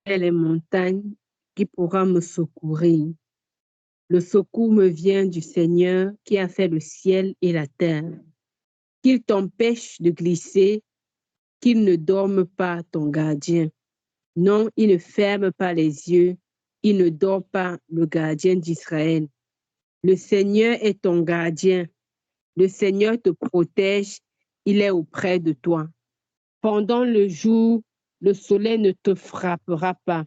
les montagnes qui pourra me secourir. Le secours me vient du Seigneur qui a fait le ciel et la terre. Qu'il t'empêche de glisser, qu'il ne dorme pas ton gardien. Non, il ne ferme pas les yeux, il ne dort pas le gardien d'Israël. Le Seigneur est ton gardien. Le Seigneur te protège, il est auprès de toi. Pendant le jour, le soleil ne te frappera pas.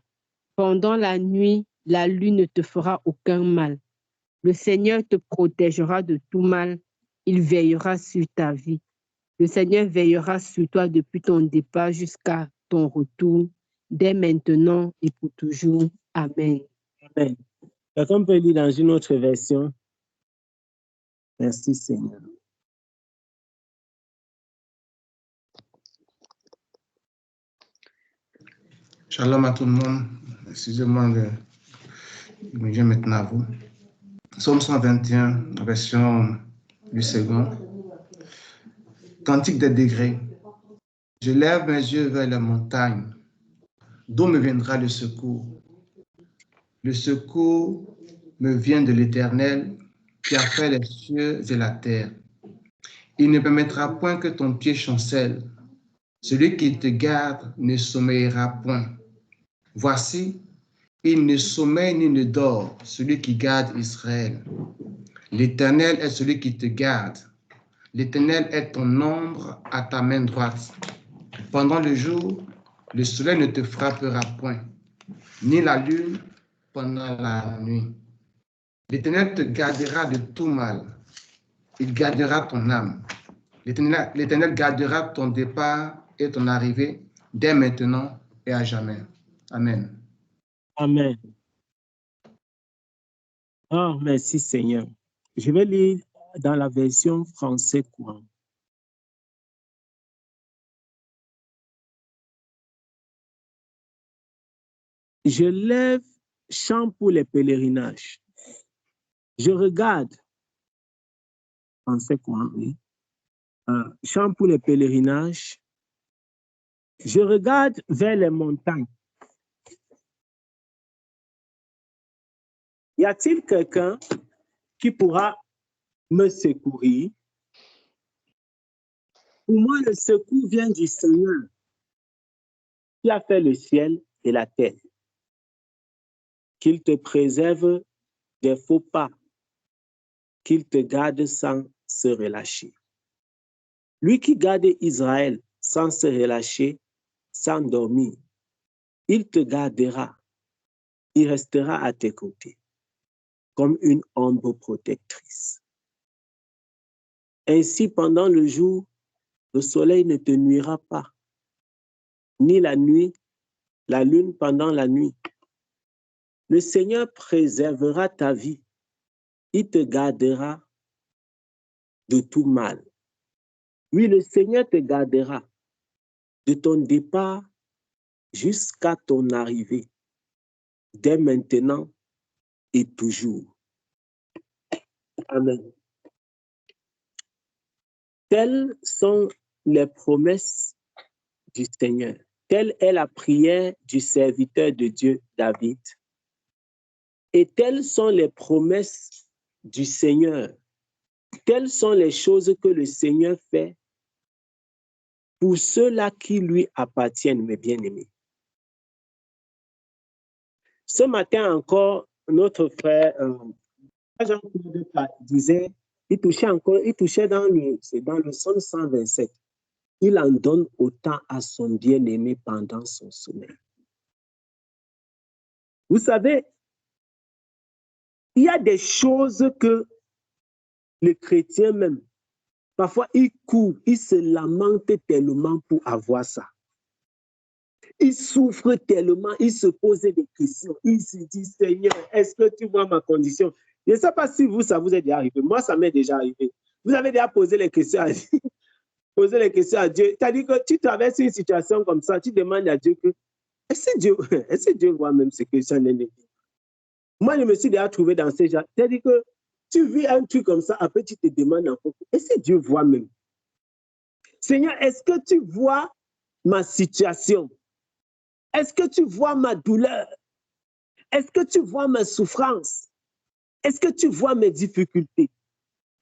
Pendant la nuit, la lune ne te fera aucun mal. Le Seigneur te protégera de tout mal. Il veillera sur ta vie. Le Seigneur veillera sur toi depuis ton départ jusqu'à ton retour, dès maintenant et pour toujours. Amen. Amen. Quelqu'un peut lire dans une autre version. Merci Seigneur. Shalom à tout le monde. Excusez-moi, je viens maintenant à vous. Psaume 121, version du second. Cantique des degrés. Je lève mes yeux vers la montagne. D'où me viendra le secours? Le secours me vient de l'Éternel qui a fait les cieux et la terre. Il ne permettra point que ton pied chancelle. Celui qui te garde ne sommeillera point. Voici, il ne sommeille ni ne dort, celui qui garde Israël. L'Éternel est celui qui te garde. L'Éternel est ton ombre à ta main droite. Pendant le jour, le soleil ne te frappera point, ni la lune pendant la nuit. L'Éternel te gardera de tout mal. Il gardera ton âme. L'Éternel gardera ton départ et ton arrivée dès maintenant et à jamais. Amen. Amen. Oh, merci Seigneur. Je vais lire dans la version français courant. Je lève chant pour les pèlerinages. Je regarde, français courant, oui. Chant pour les pèlerinages. Je regarde vers les montagnes. Y a-t-il quelqu'un qui pourra me secourir? Pour moi, le secours vient du Seigneur qui a fait le ciel et la terre. Qu'il te préserve des faux pas, qu'il te garde sans se relâcher. Lui qui garde Israël sans se relâcher, sans dormir, il te gardera, il restera à tes côtés, comme une ombre protectrice. Ainsi, pendant le jour, le soleil ne te nuira pas, ni la nuit, la lune pendant la nuit. Le Seigneur préservera ta vie, il te gardera de tout mal. Oui, le Seigneur te gardera de ton départ jusqu'à ton arrivée, dès maintenant et toujours. Amen. Telles sont les promesses du Seigneur. Telle est la prière du serviteur de Dieu, David. Et telles sont les promesses du Seigneur. Telles sont les choses que le Seigneur fait pour ceux-là qui lui appartiennent, mes bien-aimés. Ce matin encore, notre frère Jean-Claude disait, il touchait dans le Psaume 127. Il en donne autant à son bien-aimé pendant son sommeil. Vous savez, il y a des choses que les chrétiens même, parfois ils courent, ils se lamentent tellement pour avoir ça. Ils souffrent tellement, ils se posent des questions. Ils se disent, Seigneur, est-ce que tu vois ma condition? Je ne sais pas si vous, ça vous est déjà arrivé. Moi, ça m'est déjà arrivé. Vous avez déjà posé les questions à Dieu. Poser les questions à Dieu. C'est-à-dire que tu traverses une situation comme ça, tu demandes à Dieu que est-ce que Dieu voit même ce que j'en ai dit? Moi, je me suis déjà trouvé dans ces gens. C'est-à-dire que tu vis un truc comme ça, après tu te demandes encore, est-ce que Dieu voit même? Seigneur, est-ce que tu vois ma situation? Est-ce que tu vois ma douleur? Est-ce que tu vois ma souffrance? Est-ce que tu vois mes difficultés?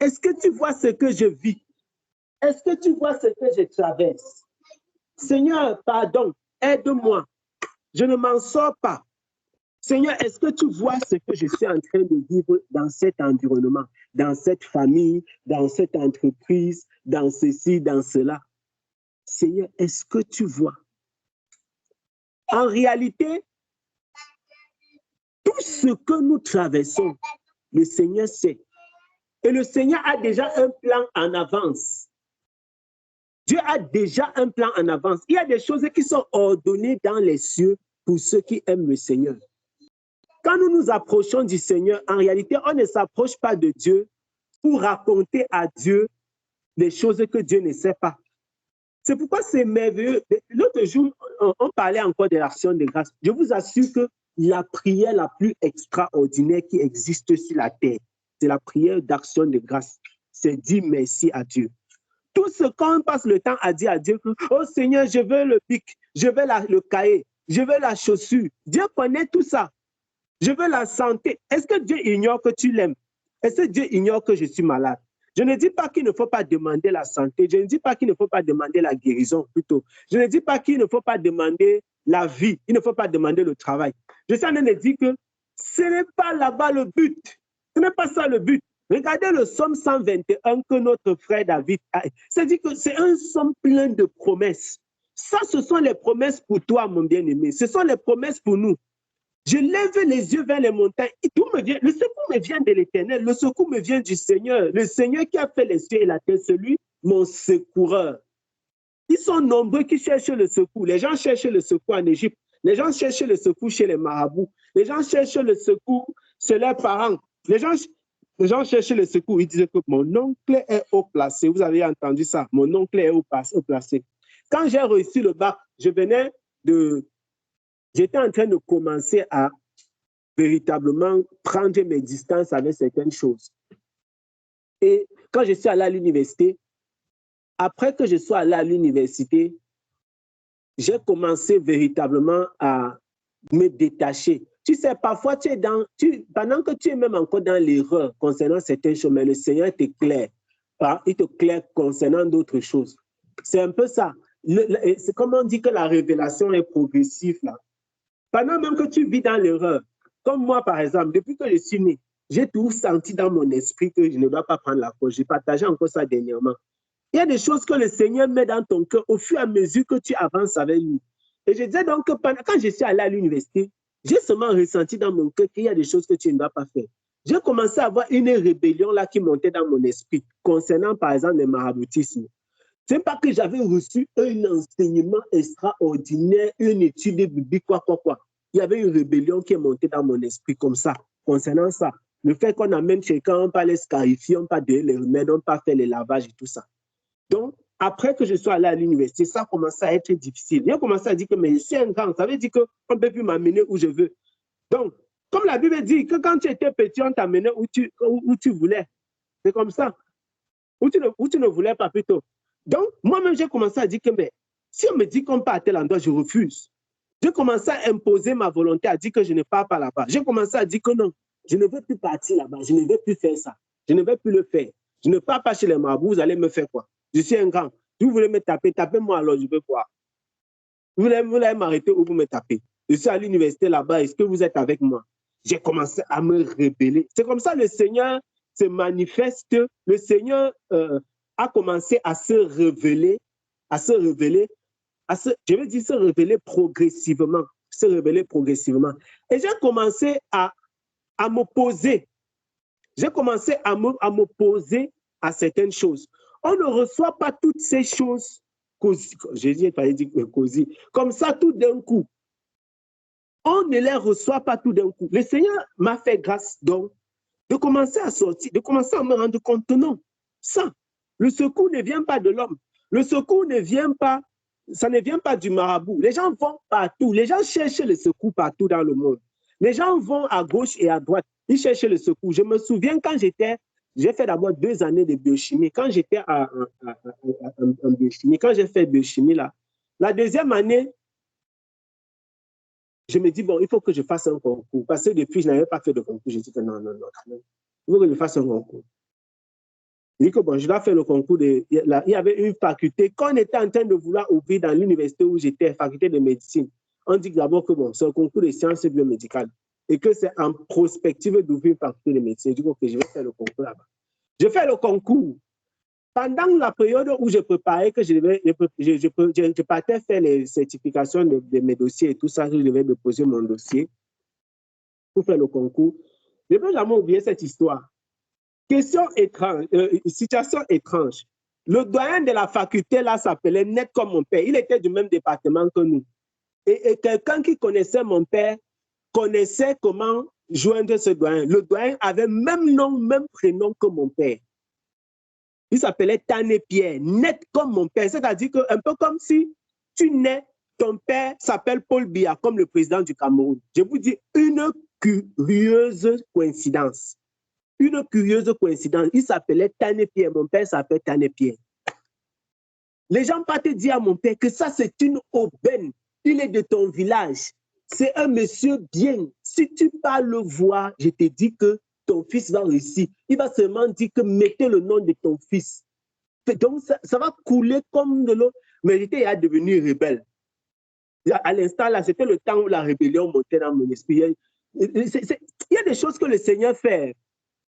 Est-ce que tu vois ce que je vis? Est-ce que tu vois ce que je traverse? Seigneur, pardon, aide-moi. Je ne m'en sors pas. Seigneur, est-ce que tu vois ce que je suis en train de vivre dans cet environnement, dans cette famille, dans cette entreprise, dans ceci, dans cela? Seigneur, est-ce que tu vois? En réalité, tout ce que nous traversons, le Seigneur sait. Et le Seigneur a déjà un plan en avance. Dieu a déjà un plan en avance. Il y a des choses qui sont ordonnées dans les cieux pour ceux qui aiment le Seigneur. Quand nous nous approchons du Seigneur, en réalité, on ne s'approche pas de Dieu pour raconter à Dieu les choses que Dieu ne sait pas. C'est pourquoi c'est merveilleux. L'autre jour, on parlait encore de l'action de grâce. Je vous assure que la prière la plus extraordinaire qui existe sur la terre, c'est la prière d'action de grâce. C'est dire merci à Dieu. Tout ce qu'on passe le temps à dire à Dieu que, oh Seigneur, je veux le pic, je veux le cahier, je veux la chaussure. Dieu connaît tout ça. Je veux la santé. Est-ce que Dieu ignore que tu l'aimes? Est-ce que Dieu ignore que je suis malade? Je ne dis pas qu'il ne faut pas demander la santé. Je ne dis pas qu'il ne faut pas demander la guérison, plutôt. Je ne dis pas qu'il ne faut pas demander la vie. Il ne faut pas demander le travail. Je suis en train de dire que ce n'est pas là-bas le but. Ce n'est pas ça le but. Regardez le psaume 121 que notre frère David a. C'est-à-dire que c'est un psaume plein de promesses. Ça, ce sont les promesses pour toi, mon bien-aimé. Ce sont les promesses pour nous. Je lève les yeux vers les montagnes. Et tout me vient. Le secours me vient de l'Éternel. Le secours me vient du Seigneur. Le Seigneur qui a fait les cieux et la terre, c'est lui, mon secoureur. Ils sont nombreux qui cherchent le secours. Les gens cherchent le secours en Égypte. Les gens cherchent le secours chez les marabouts. Les gens cherchent le secours chez leurs parents. Les gens cherchent le secours. Ils disent que mon oncle est haut placé. Vous avez entendu ça. Mon oncle est haut placé. Quand j'ai reçu le bac, j'étais en train de commencer à véritablement prendre mes distances avec certaines choses. Et quand je suis allé à l'université, après que je sois allé à l'université, j'ai commencé véritablement à me détacher. Tu sais, parfois, pendant que tu es même encore dans l'erreur concernant certaines choses, mais le Seigneur t'éclaire. Il t'éclaire concernant d'autres choses. C'est un peu ça. C'est comme on dit que la révélation est progressive, là. Pendant même que tu vis dans l'erreur, comme moi, par exemple, depuis que je suis né, j'ai toujours senti dans mon esprit que je ne dois pas prendre la cause. J'ai partagé encore ça dernièrement. Il y a des choses que le Seigneur met dans ton cœur au fur et à mesure que tu avances avec lui. Et je disais donc que quand je suis allé à l'université, j'ai seulement ressenti dans mon cœur qu'il y a des choses que tu ne dois pas faire. J'ai commencé à avoir une rébellion là qui montait dans mon esprit concernant, par exemple, le maraboutisme. Ce n'est pas que j'avais reçu un enseignement extraordinaire, une étude biblique, quoi. Il y avait une rébellion qui est montée dans mon esprit comme ça, concernant ça. Le fait qu'on amène quelqu'un, on ne pas les scarifier, on ne pas donner les remèdes, on ne pas faire les lavages et tout ça. Donc, après que je sois allé à l'université, ça a commencé à être difficile. J'ai commencé à dire que mais je suis un grand, ça veut dire qu'on ne peut plus m'amener où je veux. Donc, comme la Bible dit que quand tu étais petit, on t'amenait où tu voulais. C'est comme ça. Où tu ne voulais pas plutôt. Donc, moi-même, j'ai commencé à dire que mais, si on me dit qu'on part à tel endroit, je refuse. J'ai commencé à imposer ma volonté, à dire que je ne pars pas là-bas. J'ai commencé à dire que non, je ne veux plus partir là-bas, je ne veux plus faire ça. Je ne veux plus le faire. Je ne pars pas chez les marabouts, vous allez me faire quoi? Je suis un grand. Si vous voulez me taper, tapez-moi alors, je veux voir. Vous voulez m'arrêter ou vous me tapez? Je suis à l'université là-bas, est-ce que vous êtes avec moi? J'ai commencé à me rébeller. C'est comme ça le Seigneur se manifeste. Le Seigneur a commencé à se révéler, je veux dire se révéler progressivement. Et j'ai commencé à m'opposer. J'ai commencé à m'opposer à certaines choses. On ne reçoit pas toutes ces choses, comme ça tout d'un coup. On ne les reçoit pas tout d'un coup. Le Seigneur m'a fait grâce donc de commencer à sortir, de commencer à me rendre compte, non, ça, le secours ne vient pas de l'homme. Le secours ne vient pas, ça ne vient pas du marabout. Les gens vont partout. Les gens cherchent le secours partout dans le monde. Les gens vont à gauche et à droite. Ils cherchent le secours. Je me souviens quand j'ai fait d'abord 2 années de biochimie. Quand j'étais en biochimie, quand j'ai fait biochimie là, la deuxième année, je me dis, bon, il faut que je fasse un concours. Parce que depuis, je n'avais pas fait de concours. Je dis que non, non, non, il faut que je fasse un concours. Je dis que bon, je dois faire le concours. Il y avait une faculté qu'on était en train de vouloir ouvrir dans l'université où j'étais, faculté de médecine. On dit d'abord que bon, c'est un concours de sciences biomédicales et que c'est en prospective d'ouvrir une faculté de médecine. Je dis que je vais faire le concours là-bas. Je fais le concours. Pendant la période où je préparais, que je partais faire les certifications de mes dossiers et tout ça, je devais déposer mon dossier pour faire le concours. Je ne peux jamais oublier cette histoire. Question étrange, situation étrange. Le doyen de la faculté là s'appelait net comme mon père. Il était du même département que nous. Et quelqu'un qui connaissait mon père connaissait comment joindre ce doyen. Le doyen avait même nom, même prénom que mon père. Il s'appelait Tané Pierre, net comme mon père. C'est-à-dire que un peu comme si tu nais, ton père s'appelle Paul Biya, comme le président du Cameroun. Je vous dis une curieuse coïncidence. Une curieuse coïncidence. Il s'appelait Tané Pierre. Mon père s'appelle Tané Pierre. Les gens partent dire à mon père que ça, c'est une aubaine. Il est de ton village. C'est un monsieur bien. Si tu pars le voir, je te dis que ton fils va réussir. Il va seulement dire que mettez le nom de ton fils. Donc, ça va couler comme de l'eau. Mais j'étais à devenir rebelle. À l'instant, là, c'était le temps où la rébellion montait dans mon esprit. Il y a des choses que le Seigneur fait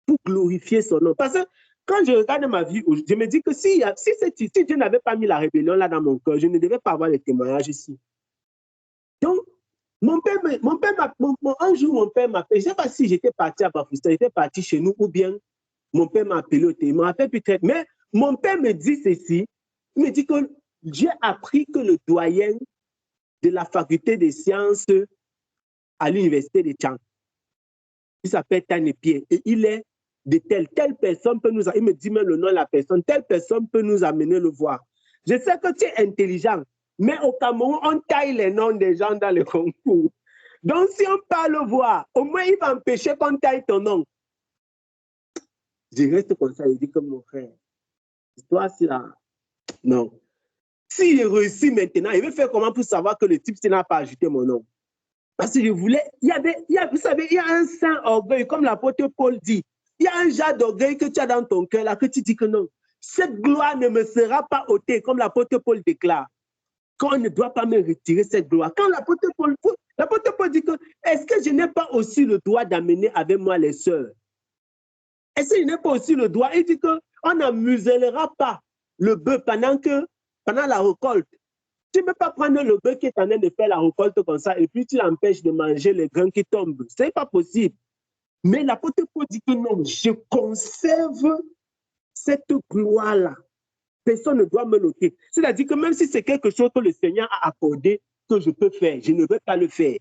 pour glorifier son nom. Parce que quand je regarde ma vie, je me dis que si Dieu n'avait pas mis la rébellion là dans mon cœur, je ne devais pas avoir les témoignages ici. Donc, un jour, mon père m'a appelé. Je ne sais pas si j'étais parti à Bafousta, j'étais parti chez nous, ou bien mon père m'a appelé au témoin. Peut-être. Mais mon père me dit ceci. Il me dit que j'ai appris que le doyen de la faculté des sciences à l'université de Tchang, il s'appelle Tané Pierre et il est de telle personne peut nous, il me dit même le nom de la personne, telle personne peut nous amener le voir. Je sais que tu es intelligent, mais au Cameroun, on taille les noms des gens dans le concours. Donc, si on part le voir, au moins, il va empêcher qu'on taille ton nom. Je reste comme ça, je dis que mon frère, toi, c'est là. Non. S'il réussit maintenant, il veut faire comment pour savoir que le type n'a pas ajouté mon nom? Parce que je voulais, vous savez, il y a un saint orgueil, comme l'apôtre Paul dit. Il y a un genre d'orgueil que tu as dans ton cœur, là, que tu dis que non. Cette gloire ne me sera pas ôtée, comme l'apôtre Paul déclare. Qu'on ne doit pas me retirer cette gloire. Quand l'apôtre Paul dit que, est-ce que je n'ai pas aussi le droit d'amener avec moi les sœurs? Est-ce que je n'ai pas aussi le droit? Il dit qu'on n'amusellera pas le bœuf pendant la récolte. Tu ne peux pas prendre le bœuf qui est en train de faire la récolte comme ça et puis tu l'empêches de manger les grains qui tombent. Ce n'est pas possible. Mais l'apôtre Paul dit que non, je conserve cette gloire-là. Personne ne doit me noter. C'est-à-dire que même si c'est quelque chose que le Seigneur a accordé, que je peux faire, je ne veux pas le faire.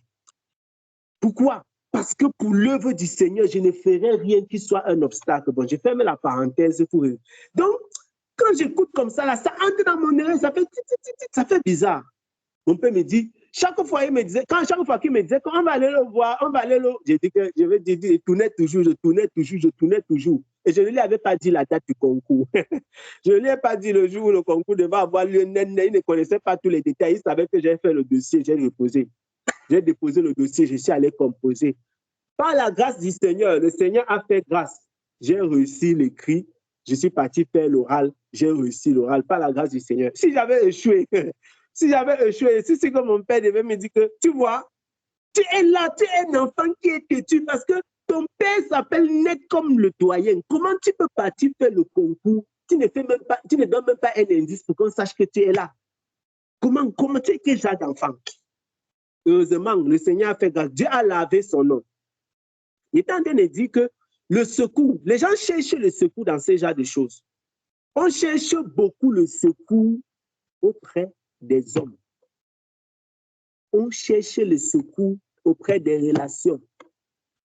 Pourquoi? Parce que pour l'œuvre du Seigneur, je ne ferai rien qui soit un obstacle. Bon, je ferme la parenthèse pour eux. Donc, quand j'écoute comme ça, là, ça entre dans mon oreille, ça fait bizarre. Mon père me dit, chaque fois qu'il me disait qu'on va aller le voir, on va aller le... J'ai dit que je tournais toujours. Et je ne lui avais pas dit la date du concours. Je ne lui ai pas dit le jour où le concours devait avoir lieu. Il ne connaissait pas tous les détails. Il savait que j'ai fait le dossier, j'ai déposé. J'ai déposé le dossier, je suis allé composer. Par la grâce du Seigneur, le Seigneur a fait grâce. J'ai réussi l'écrit, je suis parti faire l'oral, j'ai réussi l'oral par la grâce du Seigneur. Si j'avais échoué, si c'est comme mon père devait me dire que, tu vois, tu es là, tu es un enfant qui est têtu parce que ton père s'appelle net comme le doyen. Comment tu peux partir faire le concours? Tu ne donnes même pas un indice pour qu'on sache que tu es là. Comment tu es quel genre d'enfant? Heureusement, le Seigneur a fait grâce. Dieu a lavé son nom. Il est en train de dire que le secours, les gens cherchent le secours dans ce genre de choses. On cherche beaucoup le secours auprès des hommes. On cherche le secours auprès des relations.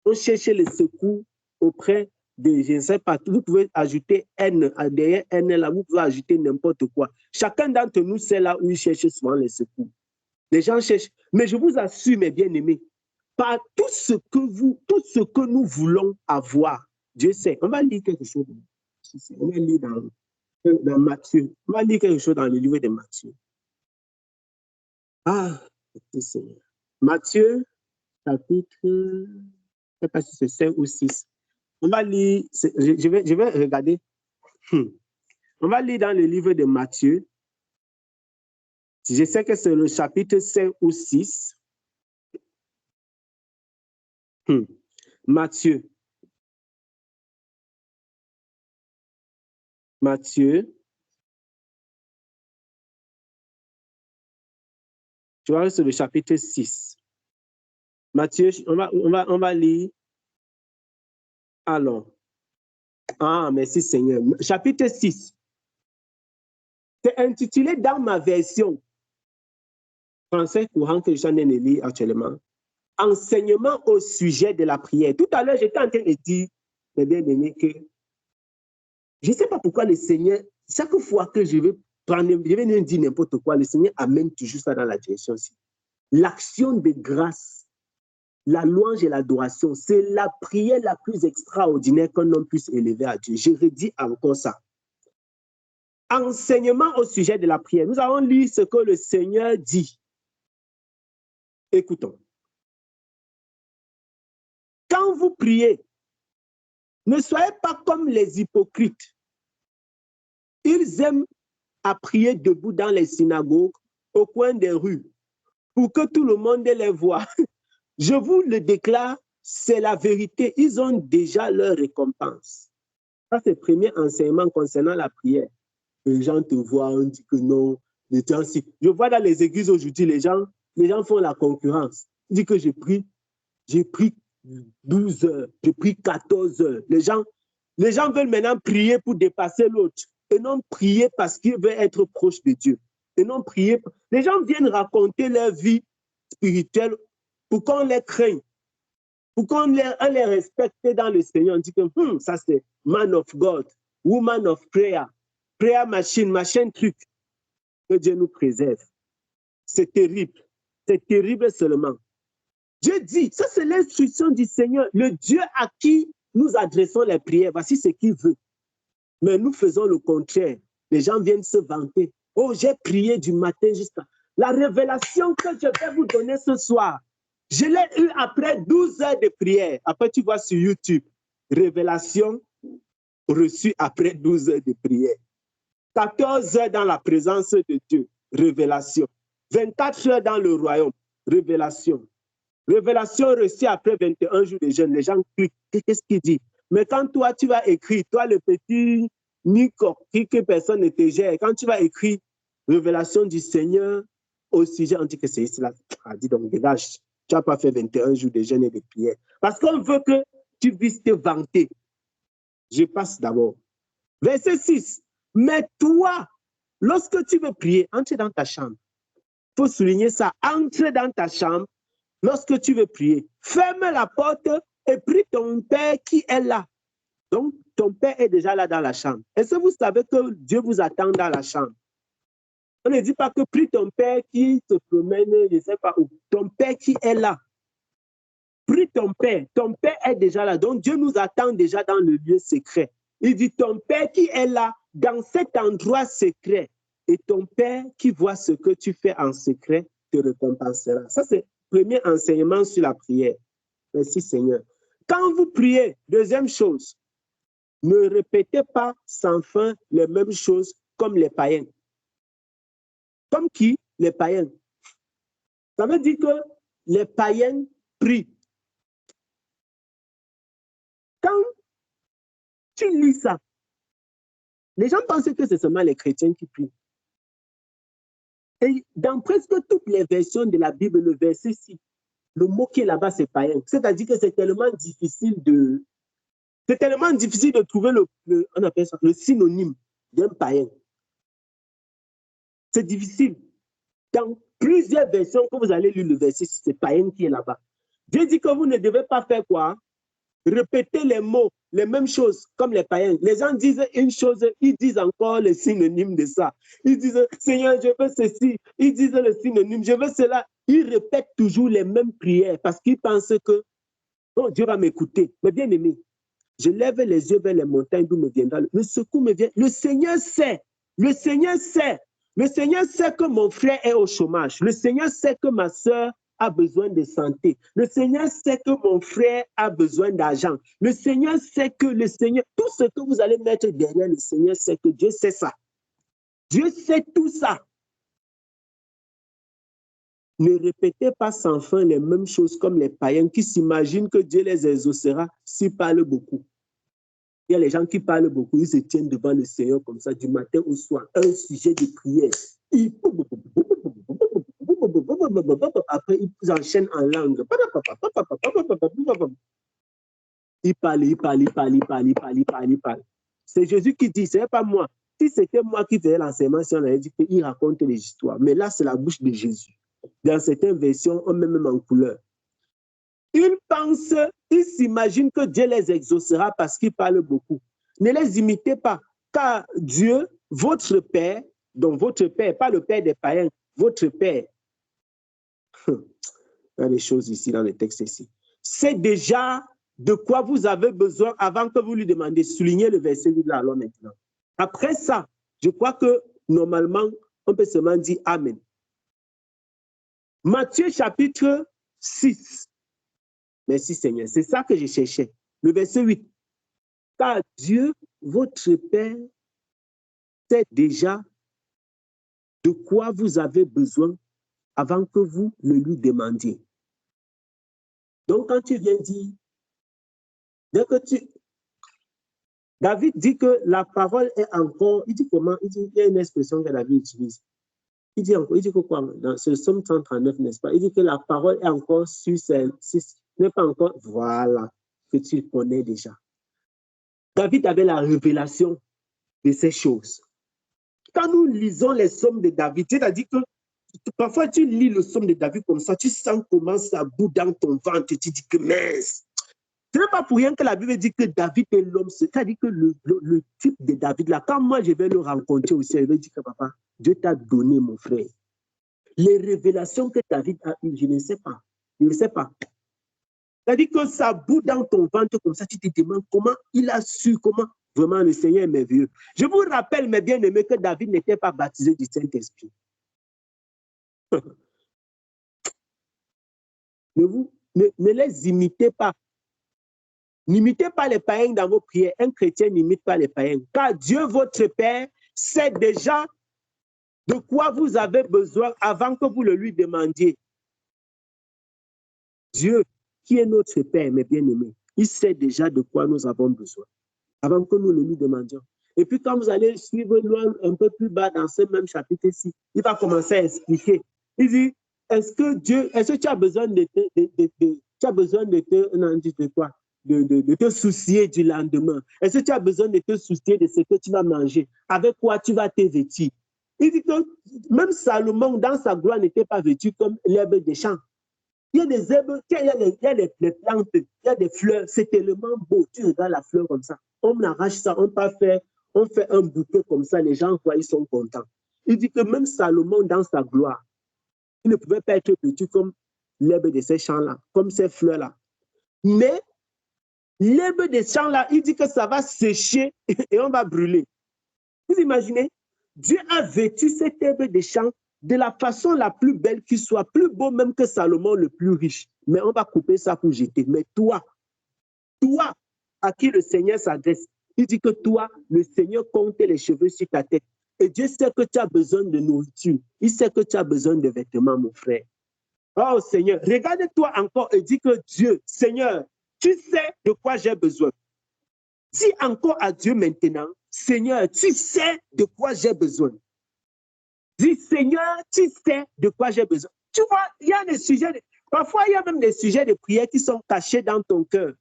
On cherche le secours auprès de, je ne sais pas, vous pouvez ajouter N, derrière N, là, vous pouvez ajouter n'importe quoi. Chacun d'entre nous, c'est là où il cherche souvent le secours. Les gens cherchent, mais je vous assure, mes bien-aimés, par tout ce que nous voulons avoir, Dieu sait. On va lire quelque chose. On va lire dans Matthieu. On va lire quelque chose dans le livre de Matthieu. Ah, Seigneur. Matthieu, chapitre, je ne sais pas si c'est 5 ou 6. On va lire, je vais regarder. On va lire dans le livre de Matthieu. Je sais que c'est le chapitre 5 ou 6. Matthieu. Tu vois, c'est le chapitre 6. Matthieu, on va lire. Alors. Ah, merci Seigneur. Chapitre 6. C'est intitulé dans ma version français courant que je suis en train de lire actuellement. Enseignement au sujet de la prière. Tout à l'heure, j'étais en train de dire, mes bien-aimés, que je ne sais pas pourquoi le Seigneur, chaque fois que je vais dire n'importe quoi, le Seigneur amène toujours ça dans la direction aussi. L'action de grâce, la louange et l'adoration, c'est la prière la plus extraordinaire qu'un homme puisse élever à Dieu. Je redis encore ça. Enseignement au sujet de la prière. Nous allons lire ce que le Seigneur dit. Écoutons. Quand vous priez, ne soyez pas comme les hypocrites. Ils aiment à prier debout dans les synagogues, au coin des rues, pour que tout le monde les voie. Je vous le déclare, c'est la vérité. Ils ont déjà leur récompense. Ça, c'est le premier enseignement concernant la prière. Les gens te voient, on dit que non. Je vois dans les églises aujourd'hui, les gens font la concurrence. Ils disent que j'ai pris 12 heures, j'ai pris 14 heures. Les gens veulent maintenant prier pour dépasser l'autre et non prier parce qu'ils veulent être proches de Dieu. Et non prier. Les gens viennent raconter leur vie spirituelle pour qu'on les craigne, pour qu'on les respecte dans le Seigneur. On dit que ça c'est man of God, woman of prayer, prayer machine, machin truc. Que Dieu nous préserve. C'est terrible seulement. Dieu dit, ça c'est l'instruction du Seigneur, le Dieu à qui nous adressons les prières, voici ce qu'il veut. Mais nous faisons le contraire. Les gens viennent se vanter. Oh, j'ai prié du matin jusqu'à... La révélation que je vais vous donner ce soir, je l'ai eue après 12 heures de prière. Après, tu vois sur YouTube, révélation reçue après 12 heures de prière. 14 heures dans la présence de Dieu, révélation. 24 heures dans le royaume, révélation. Révélation reçue après 21 jours de jeûne. Les gens crient, qu'est-ce qu'il dit? Mais quand toi, tu vas écrire, toi, le petit Nico, que personne ne te gère, quand tu vas écrire révélation du Seigneur au sujet, on dit que c'est cela. Ah, dis donc, dégage, tu n'as pas fait 21 jours de jeûne et de prière. Parce qu'on veut que tu puisses te vanter. Je passe d'abord. Verset 6. Mais toi, lorsque tu veux prier, entre dans ta chambre. Il faut souligner ça. Entre dans ta chambre. Lorsque tu veux prier, ferme la porte et prie ton Père qui est là. Donc, ton Père est déjà là dans la chambre. Est-ce que vous savez que Dieu vous attend dans la chambre? On ne dit pas que prie ton Père qui se promène, je ne sais pas où. Ton Père qui est là. Prie ton Père. Ton Père est déjà là. Donc, Dieu nous attend déjà dans le lieu secret. Il dit, ton Père qui est là, dans cet endroit secret. Et ton Père qui voit ce que tu fais en secret te récompensera. Ça, c'est premier enseignement sur la prière. Merci Seigneur. Quand vous priez, deuxième chose, ne répétez pas sans fin les mêmes choses comme les païens. Comme qui? Les païens. Ça veut dire que les païens prient. Quand tu lis ça, les gens pensent que c'est seulement les chrétiens qui prient. Et dans presque toutes les versions de la Bible, le verset 6, le mot qui est là-bas, c'est païen. C'est-à-dire que c'est tellement difficile de trouver on appelle ça, le synonyme d'un païen. C'est difficile. Dans plusieurs versions, quand vous allez lire le verset 6, c'est païen qui est là-bas. Dieu dit que vous ne devez pas faire quoi? Répéter les mots, les mêmes choses, comme les païens. Les gens disent une chose, ils disent encore le synonyme de ça. Ils disent, Seigneur, je veux ceci. Ils disent le synonyme, je veux cela. Ils répètent toujours les mêmes prières parce qu'ils pensent que oh, Dieu va m'écouter. Mais bien aimé, je lève les yeux vers les montagnes d'où me viendra. Le secours me vient. Le Seigneur sait. Le Seigneur sait. Le Seigneur sait que mon frère est au chômage. Le Seigneur sait que ma soeur a besoin de santé. Le Seigneur sait que mon frère a besoin d'argent. Le Seigneur sait que le Seigneur, tout ce que vous allez mettre derrière le Seigneur sait que Dieu sait ça. Dieu sait tout ça. Ne répétez pas sans fin les mêmes choses comme les païens qui s'imaginent que Dieu les exaucera s'ils parlent beaucoup. Il y a les gens qui parlent beaucoup, ils se tiennent devant le Seigneur comme ça du matin au soir. Un sujet de prière. Après, ils enchaînent en langue. Il parle. C'est Jésus qui dit, ce n'est pas moi. Si c'était moi qui faisais l'enseignement, si on avait dit qu'il raconte les histoires. Mais là, c'est la bouche de Jésus. Dans certaines versions, on met même en couleur. Ils pensent, ils s'imaginent que Dieu les exaucera parce qu'ils parlent beaucoup. Ne les imitez pas, car Dieu, votre Père, donc votre Père, pas le Père des païens, votre Père, il y a des choses ici dans le texte ici, c'est déjà de quoi vous avez besoin avant que vous lui demandiez. Soulignez le verset 8 là, alors maintenant. Après ça, je crois que normalement, on peut seulement dire Amen. Matthieu chapitre 6. Merci Seigneur, c'est ça que je cherchais. Le verset 8. Car Dieu, votre Père, sait déjà de quoi vous avez besoin avant que vous le lui demandiez. Donc quand tu viens dire, dès que David dit que la parole est encore, il dit comment, il y a une expression que David utilise. Il dit encore, il dit que quoi, dans ce Psaume 139, n'est-ce pas? Il dit que la parole est encore sur n'est pas encore, voilà, que tu connais déjà. David avait la révélation de ces choses. Quand nous lisons les psaumes de David, c'est-à-dire que parfois tu lis le psaume de David comme ça, tu sens comment ça bout dans ton ventre, tu dis que mince. Ce n'est pas pour rien que la Bible dit que David est l'homme, c'est-à-dire que le type de David là, quand moi je vais le rencontrer aussi, je vais dire que papa, Dieu t'a donné mon frère. Les révélations que David a eues, je ne sais pas. Je ne sais pas. C'est-à-dire que ça bout dans ton ventre comme ça, tu te demandes comment il a su, comment vraiment le Seigneur est merveilleux. Je vous rappelle, mes bien-aimés, que David n'était pas baptisé du Saint-Esprit. Ne les imitez pas. N'imitez pas les païens dans vos prières. Un chrétien n'imite pas les païens. Car Dieu, votre Père, sait déjà de quoi vous avez besoin avant que vous le lui demandiez. Dieu, qui est notre Père, mes bien-aimés, il sait déjà de quoi nous avons besoin avant que nous le lui demandions. Et puis quand vous allez suivre loin un peu plus bas dans ce même chapitre-ci, il va commencer à expliquer. Il dit, est-ce que tu as besoin de te soucier du lendemain? Est-ce que tu as besoin de te soucier de ce que tu vas manger? Avec quoi tu vas te vêtir? Il dit que même Salomon, dans sa gloire, n'était pas vêtu comme l'herbe des champs. Il y a des herbes, il y a des plantes, il y a des fleurs, c'est tellement beau. Tu regardes la fleur comme ça. On arrache ça, on fait un bouquet comme ça, les gens voient, ils sont contents. Il dit que même Salomon, dans sa gloire, il ne pouvait pas être vêtu comme l'herbe de ces champs-là, comme ces fleurs-là. Mais l'herbe des champs-là, il dit que ça va sécher et on va brûler. Vous imaginez? Dieu a vêtu cette herbe des champs de la façon la plus belle qui soit, plus beau même que Salomon le plus riche. Mais on va couper ça pour jeter. Mais toi, à qui le Seigneur s'adresse, il dit que toi, le Seigneur compte les cheveux sur ta tête. Et Dieu sait que tu as besoin de nourriture. Il sait que tu as besoin de vêtements, mon frère. Oh Seigneur, regarde-toi encore et dis que Dieu, Seigneur, tu sais de quoi j'ai besoin. Dis encore à Dieu maintenant, Seigneur, tu sais de quoi j'ai besoin. Dis, Seigneur, tu sais de quoi j'ai besoin. Tu vois, il y a des sujets, parfois il y a même des sujets de prière qui sont cachés dans ton cœur.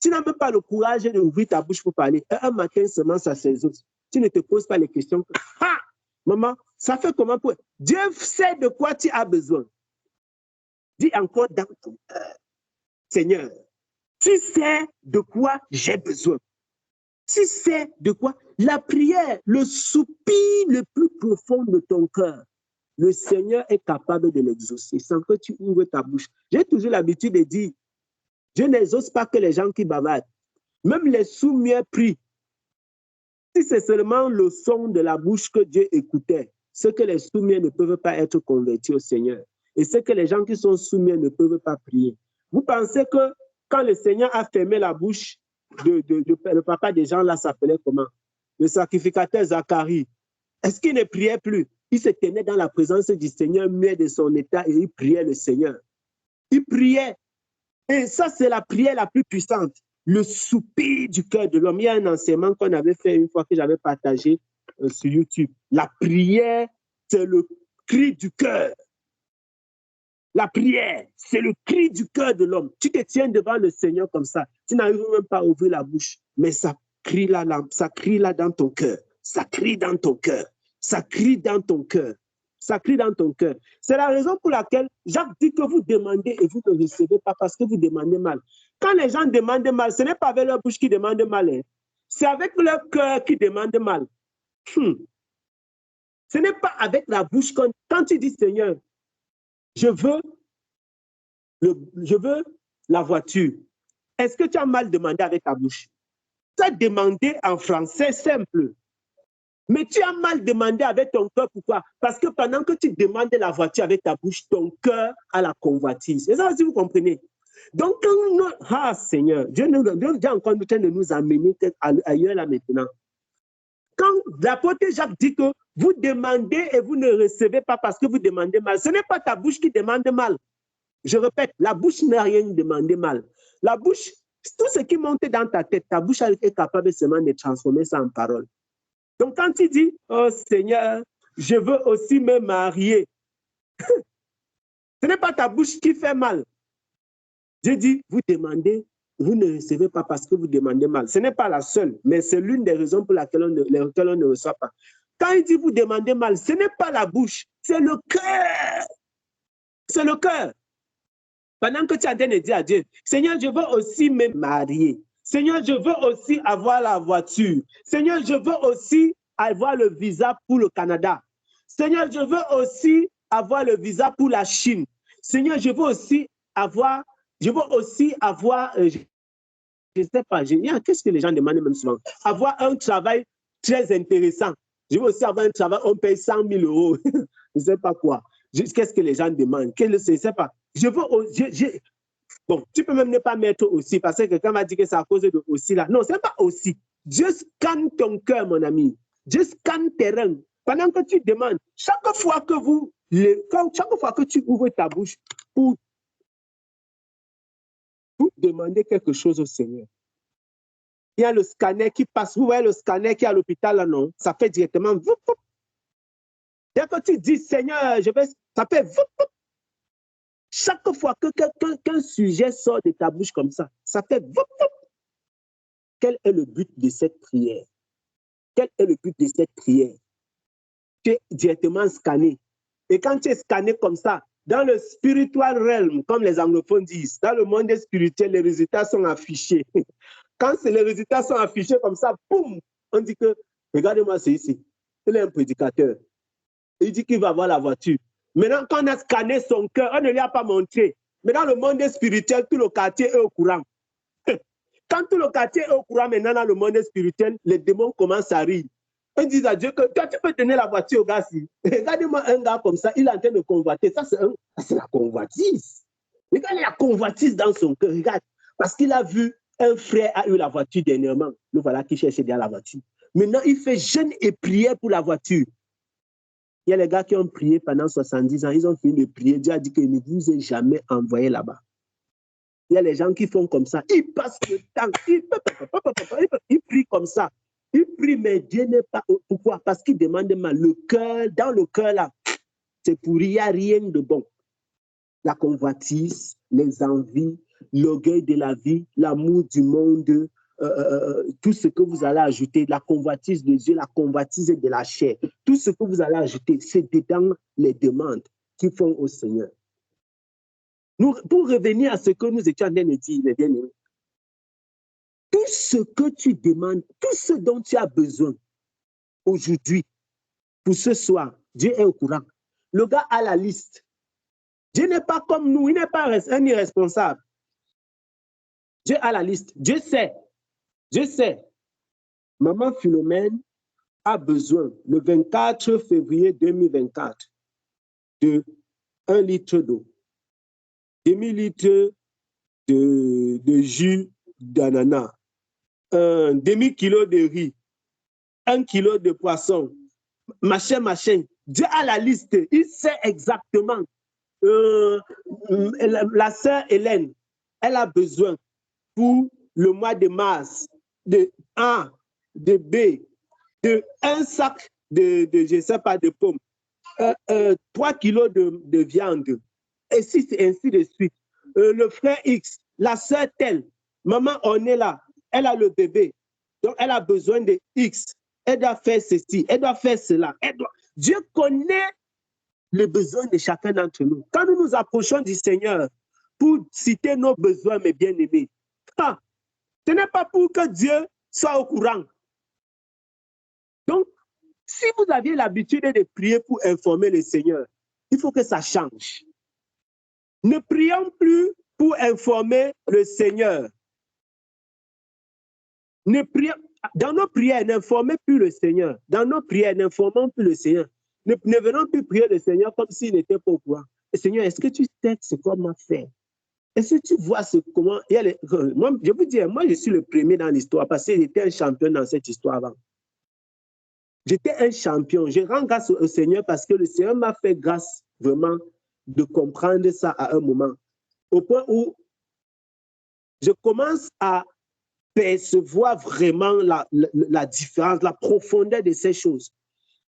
Tu n'as même pas le courage d'ouvrir ta bouche pour parler. Un matin seulement, ça s'exauce. Tu ne te poses pas les questions. Ah, maman, ça fait comment pour... Dieu sait de quoi tu as besoin. Dis encore dans ton cœur, Seigneur, tu sais de quoi j'ai besoin. Tu sais de quoi? La prière, le soupir le plus profond de ton cœur, le Seigneur est capable de l'exaucer sans que tu ouvres ta bouche. J'ai toujours l'habitude de dire, je n'exauce pas que les gens qui bavardent. Même les sourds-muets prient. Si c'est seulement le son de la bouche que Dieu écoutait, ce que les sourds-muets ne peuvent pas être convertis au Seigneur. et c'est que les gens qui sont soumis ne peuvent pas prier. Vous pensez que quand le Seigneur a fermé la bouche le papa des gens là s'appelait comment? Le sacrificateur Zacharie. Est-ce qu'il ne priait plus? Il se tenait dans la présence du Seigneur, muet de son état, et il priait le Seigneur. Il priait. Et ça, c'est la prière la plus puissante. Le soupir du cœur de l'homme. Il y a un enseignement qu'on avait fait une fois que j'avais partagé sur YouTube. La prière, c'est le cri du cœur. La prière, c'est le cri du cœur de l'homme. Tu te tiens devant le Seigneur comme ça. Tu n'arrives même pas à ouvrir la bouche. Mais ça crie là dans ton cœur. Ça crie dans ton cœur. Ça crie dans ton cœur. Ça crie dans ton cœur. C'est la raison pour laquelle Jacques dit que vous demandez et vous ne recevez pas parce que vous demandez mal. Quand les gens demandent mal, ce n'est pas avec leur bouche qu'ils demandent mal. Hein. C'est avec leur cœur qu'ils demandent mal. Ce n'est pas avec la bouche. Quand tu dis Seigneur, je veux la voiture. Est-ce que tu as mal demandé avec ta bouche? Tu as demandé en français simple. Mais tu as mal demandé avec ton cœur. Pourquoi? Parce que pendant que tu demandes la voiture avec ta bouche, ton cœur a la convoitise. Et ça, si vous comprenez. Donc, Seigneur, Dieu est encore en train de nous amener ailleurs là maintenant. Quand l'apôtre Jacques dit que vous demandez et vous ne recevez pas parce que vous demandez mal, ce n'est pas ta bouche qui demande mal. Je répète, la bouche n'a rien demandé mal. La bouche, tout ce qui monte dans ta tête, ta bouche est capable seulement de transformer ça en parole. Donc quand tu dis, oh Seigneur, je veux aussi me marier, ce n'est pas ta bouche qui fait mal. Dieu dit, vous demandez, vous ne recevez pas parce que vous demandez mal. Ce n'est pas la seule, mais c'est l'une des raisons pour lesquelles on ne reçoit pas. Quand il dit vous demandez mal, ce n'est pas la bouche, c'est le cœur. C'est le cœur. Pendant que tu es en train de dire à Dieu, Seigneur, je veux aussi me marier. Seigneur, je veux aussi avoir la voiture. Seigneur, je veux aussi avoir le visa pour le Canada. Seigneur, je veux aussi avoir le visa pour la Chine. Seigneur, je veux aussi avoir, je ne sais pas, qu'est-ce que les gens demandent même souvent? Avoir un travail très intéressant. Je veux aussi avoir un travail, on paye 100 000 euros. Je ne sais pas quoi. Qu'est-ce que les gens demandent? Je ne sais pas. Bon, tu peux même ne pas mettre aussi, parce que quelqu'un m'a dit que c'est à cause de aussi là. Non, ce n'est pas aussi. Dieu scanne ton cœur, mon ami. Dieu scanne tes reins. Pendant que tu demandes, chaque fois que tu ouvres ta bouche pour demander quelque chose au Seigneur, il y a le scanner qui passe. Vous voyez le scanner qui est à l'hôpital là, non? Ça fait directement. Dès que tu dis, Seigneur, ça fait. Chaque fois qu'un sujet sort de ta bouche comme ça, ça fait. Quel est le but de cette prière? Quel est le but de cette prière? Tu es directement scanné. Et quand tu es scanné comme ça, dans le spiritual realm, comme les anglophones disent, dans le monde spirituel, les résultats sont affichés. Quand les résultats sont affichés comme ça, boum, on dit que, regardez-moi, c'est ici. Il est un prédicateur. Il dit qu'il va avoir la voiture. Maintenant, quand on a scanné son cœur, on ne lui a pas montré. Mais dans le monde spirituel, tout le quartier est au courant. Quand tout le quartier est au courant, maintenant, dans le monde spirituel, les démons commencent à rire. Ils disent à Dieu que toi, tu peux donner la voiture au gars. Regardez-moi un gars comme ça, il est en train de convoiter. Ça, c'est la convoitise. Regardez la convoitise dans son cœur. Regarde, parce qu'il a vu un frère a eu la voiture dernièrement. Le voilà qui cherchait bien la voiture. Maintenant, il fait jeûne et prière pour la voiture. Il y a les gars qui ont prié pendant 70 ans, ils ont fini de prier. Dieu a dit qu'il ne vous a jamais envoyé là-bas. Il y a les gens qui font comme ça. Ils passent le temps. Ils prient comme ça. Ils prient, mais Dieu n'est pas. Pourquoi? Parce qu'ils demandent mal. Le cœur, dans le cœur là, c'est pourri, il n'y a rien de bon. La convoitise, les envies, l'orgueil de la vie, l'amour du monde, tout ce que vous allez ajouter, la convoitise de Dieu, la convoitise de la chair, tout ce que vous allez ajouter, c'est dedans les demandes qu'ils font au Seigneur. Pour revenir à ce que nous étions en train de dire, les bien-aimés, tout ce que tu demandes, tout ce dont tu as besoin aujourd'hui, pour ce soir, Dieu est au courant. Le gars a la liste. Dieu n'est pas comme nous, il n'est pas un irresponsable. Dieu a la liste. Dieu sait. Dieu sait. Maman Philomène a besoin, le 24 février 2024, de 1 litre d'eau, demi-litre de jus d'ananas, un demi-kilo de riz, 1 kilo de poisson, machin. Dieu a la liste, il sait exactement. La sœur Hélène, elle a besoin pour le mois de mars de A, de B, de un sac de je ne sais pas, de pommes, 3 kilos de viande, et ainsi de suite. Le frère X, la sœur telle, maman, on est là, elle a le bébé, donc elle a besoin de X, elle doit faire ceci, elle doit faire cela. Dieu connaît les besoins de chacun d'entre nous. Quand nous nous approchons du Seigneur pour citer nos besoins, mes bien-aimés, ce n'est pas pour que Dieu soit au courant. Donc, si vous aviez l'habitude de prier pour informer le Seigneur, il faut que ça change. Ne prions plus pour informer le Seigneur. Dans nos prières, n'informez plus le Seigneur. Dans nos prières, n'informons plus le Seigneur. Ne venons plus prier le Seigneur comme s'il n'était pas au courant. Seigneur, est-ce que tu sais ce qu'on m'a fait? Est-ce que tu vois comment... Moi, je vous dis, moi, je suis le premier dans l'histoire parce que j'étais un champion dans cette histoire avant. J'étais un champion. Je rends grâce au Seigneur parce que le Seigneur m'a fait grâce vraiment de comprendre ça à un moment. Au point où je commence à percevoir vraiment la différence, la profondeur de ces choses.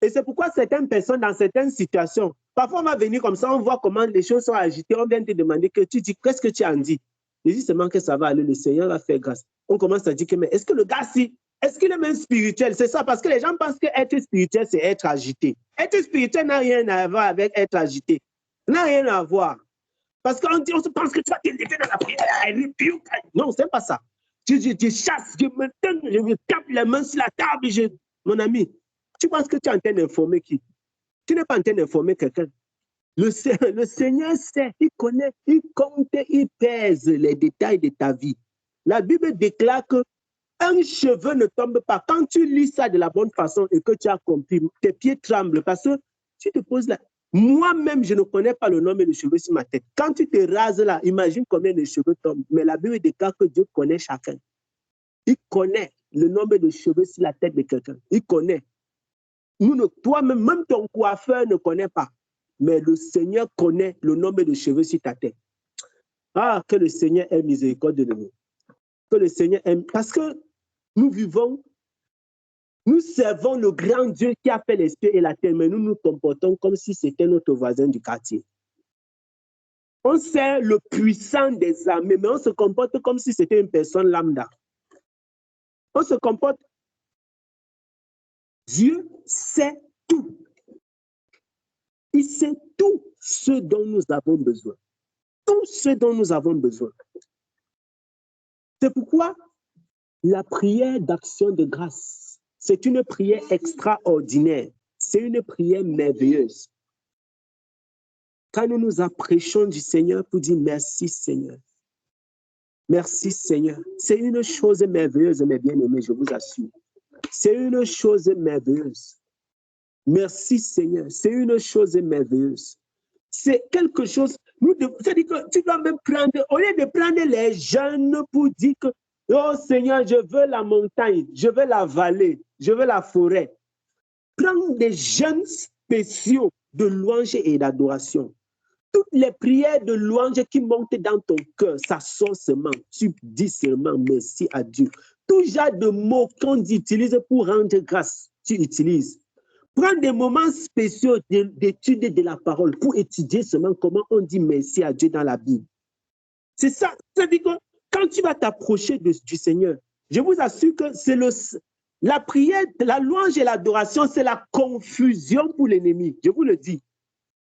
Et c'est pourquoi certaines personnes, dans certaines situations, parfois on va venir comme ça, on voit comment les choses sont agitées, on vient te demander que tu dis, qu'est-ce que tu en dis? Je dis seulement que ça va aller, le Seigneur va faire grâce. On commence à dire que, mais est-ce que le gars, est-ce qu'il est même spirituel? C'est ça, parce que les gens pensent qu'être spirituel, c'est être agité. Être spirituel n'a rien à voir avec être agité. N'a rien à voir. Parce qu'on se pense que tu vas te lever dans la prière. Non, c'est pas ça. Je chasse, je me donne, je me tape les mains sur la table. Mon ami, tu penses que tu es en train d'informer qui? Tu n'es pas en train d'informer quelqu'un. Le Seigneur sait, il connaît, il compte, il pèse les détails de ta vie. La Bible déclare que un cheveu ne tombe pas. Quand tu lis ça de la bonne façon et que tu as compris, tes pieds tremblent parce que tu te poses là. Moi-même, je ne connais pas le nombre de cheveux sur ma tête. Quand tu te rases là, imagine combien de cheveux tombent. Mais la Bible déclare que Dieu connaît chacun. Il connaît le nombre de cheveux sur la tête de quelqu'un. Il connaît. Toi-même, même ton coiffeur ne connaît pas. Mais le Seigneur connaît le nombre de cheveux sur ta tête. Ah, que le Seigneur ait miséricorde de nous. Que le Seigneur aime. Parce que nous servons le grand Dieu qui a fait les cieux et la terre, mais nous nous comportons comme si c'était notre voisin du quartier. On sert le puissant des armées, mais on se comporte comme si c'était une personne lambda. On se comporte. Dieu sait tout. Il sait tout ce dont nous avons besoin. Tout ce dont nous avons besoin. C'est pourquoi la prière d'action de grâce, c'est une prière extraordinaire. C'est une prière merveilleuse. Quand nous nous approchons du Seigneur pour dire merci Seigneur. Merci Seigneur. C'est une chose merveilleuse, mes bien-aimés, je vous assure. C'est une chose merveilleuse. Merci Seigneur. C'est une chose merveilleuse. C'est quelque chose, c'est-à-dire que tu dois même prendre, au lieu de prendre les jeunes pour dire que, oh Seigneur, je veux la montagne, je veux la vallée, je veux la forêt. Prends des jeûnes spéciaux de louange et d'adoration. Toutes les prières de louange qui montent dans ton cœur, ça sort seulement. Tu dis seulement merci à Dieu. Tout genre de mots qu'on utilise pour rendre grâce, tu utilises. Prends des moments spéciaux d'étude de la parole pour étudier seulement comment on dit merci à Dieu dans la Bible. C'est ça. C'est-à-dire que quand tu vas t'approcher du Seigneur, je vous assure que c'est la prière, la louange et l'adoration, c'est la confusion pour l'ennemi. Je vous le dis.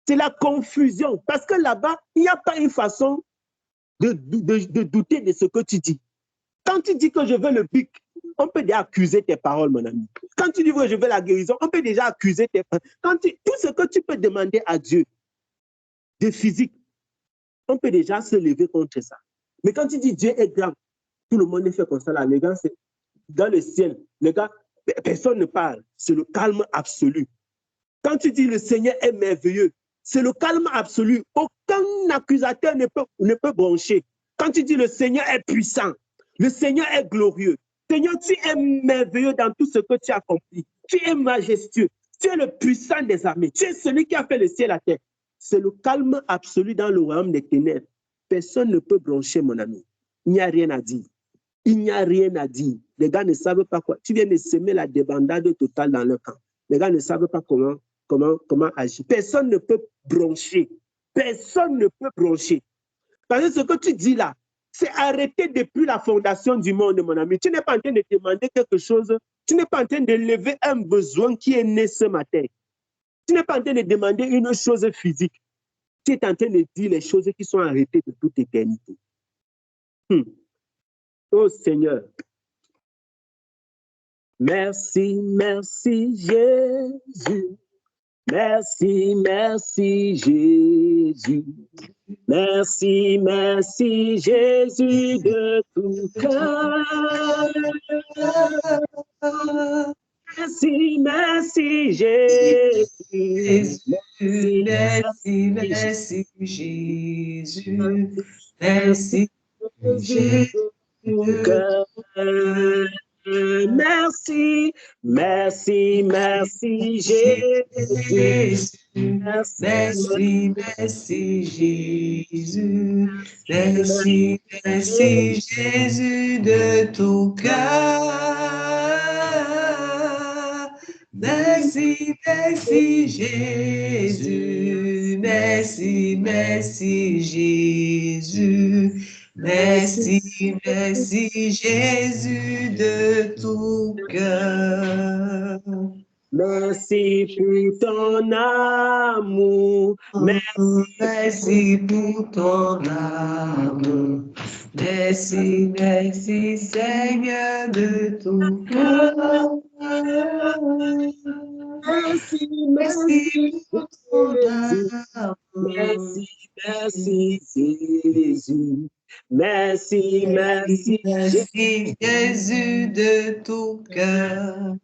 C'est la confusion. Parce que là-bas, il n'y a pas une façon de douter de ce que tu dis. Quand tu dis que je veux le pic, on peut déjà accuser tes paroles, mon ami. Quand tu dis que je veux la guérison, on peut déjà accuser tes paroles. Tout ce que tu peux demander à Dieu de physique, on peut déjà se lever contre ça. Mais quand tu dis Dieu est grand, tout le monde est fait comme ça. Là. Les gars, c'est dans le ciel. Les gars, personne ne parle. C'est le calme absolu. Quand tu dis le Seigneur est merveilleux, C'est le calme absolu. Aucun accusateur ne peut broncher. Quand tu dis le Seigneur est puissant, le Seigneur est glorieux, Seigneur, tu es merveilleux dans tout ce que tu as accompli. Tu es majestueux. Tu es le puissant des armées. Tu es celui qui a fait le ciel et la terre. C'est le calme absolu dans le royaume des ténèbres. Personne ne peut broncher, mon ami. Il n'y a rien à dire. Il n'y a rien à dire. Les gars ne savent pas quoi. Tu viens de semer la débandade totale dans leur camp. Les gars ne savent pas comment agir. Personne ne peut broncher. Personne ne peut broncher. Parce que ce que tu dis là, c'est arrêté depuis la fondation du monde, mon ami. Tu n'es pas en train de demander quelque chose. Tu n'es pas en train de lever un besoin qui est né ce matin. Tu n'es pas en train de demander une chose physique. Tu es en train de dire les choses qui sont arrêtées de toute éternité. Oh Seigneur. Merci, merci Jésus. Merci, merci Jésus. Merci, merci Jésus de tout cœur. Merci, merci Jésus. Merci, merci Jésus. Merci Jésus de tout cœur. Merci, merci, merci Jésus. Merci, merci Jésus. Merci, merci Jésus de tout cœur. Merci, merci Jésus. Merci, merci Jésus. Merci, merci Jésus de tout cœur. Merci pour ton amour. Merci pour ton amour. Merci, merci Seigneur de tout cœur. Merci, merci pour ton amour. Merci, merci Jésus. Merci, merci, merci Jésus de tout cœur.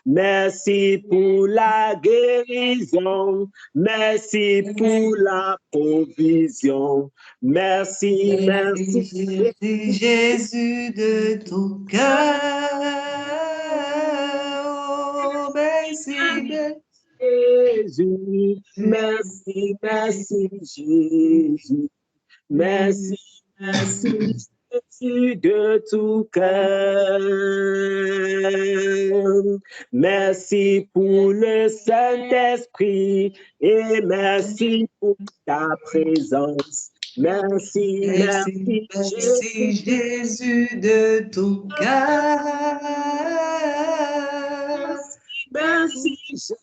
Merci pour la guérison. Merci pour la provision. Merci, merci Jésus de tout cœur. Oh, merci, Jésus. Merci, merci Jésus. Merci, merci Jésus de tout cœur. Merci pour le Saint-Esprit et merci pour ta présence. Merci, merci, merci Jésus de tout cœur. Merci Jésus.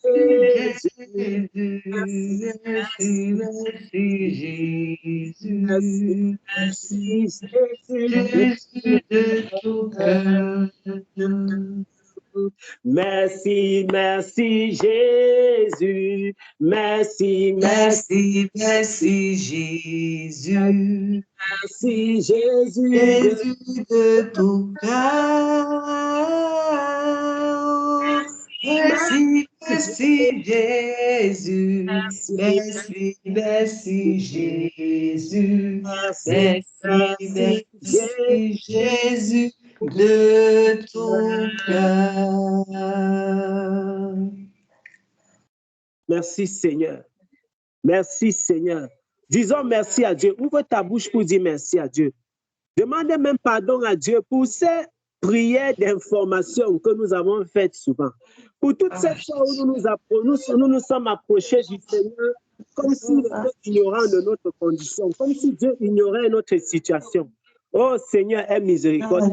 Merci, merci Jésus. Merci Jésus de tout cœur. Merci, merci Jésus. Merci, merci, merci Jésus. Merci Jésus. Jésus de tout cœur. Merci, merci Jésus. Merci, merci Jésus. Merci, merci Jésus de tout cœur. Merci Seigneur. Merci Seigneur. Disons merci à Dieu. Ouvre ta bouche pour dire merci à Dieu. Demandez même pardon à Dieu pour ces prières d'information que nous avons faites souvent. Pour toutes ces fois où nous nous sommes approchés du Seigneur comme s'il était ignorant de notre condition, comme si Dieu ignorait notre situation. Oh Seigneur, aie miséricorde.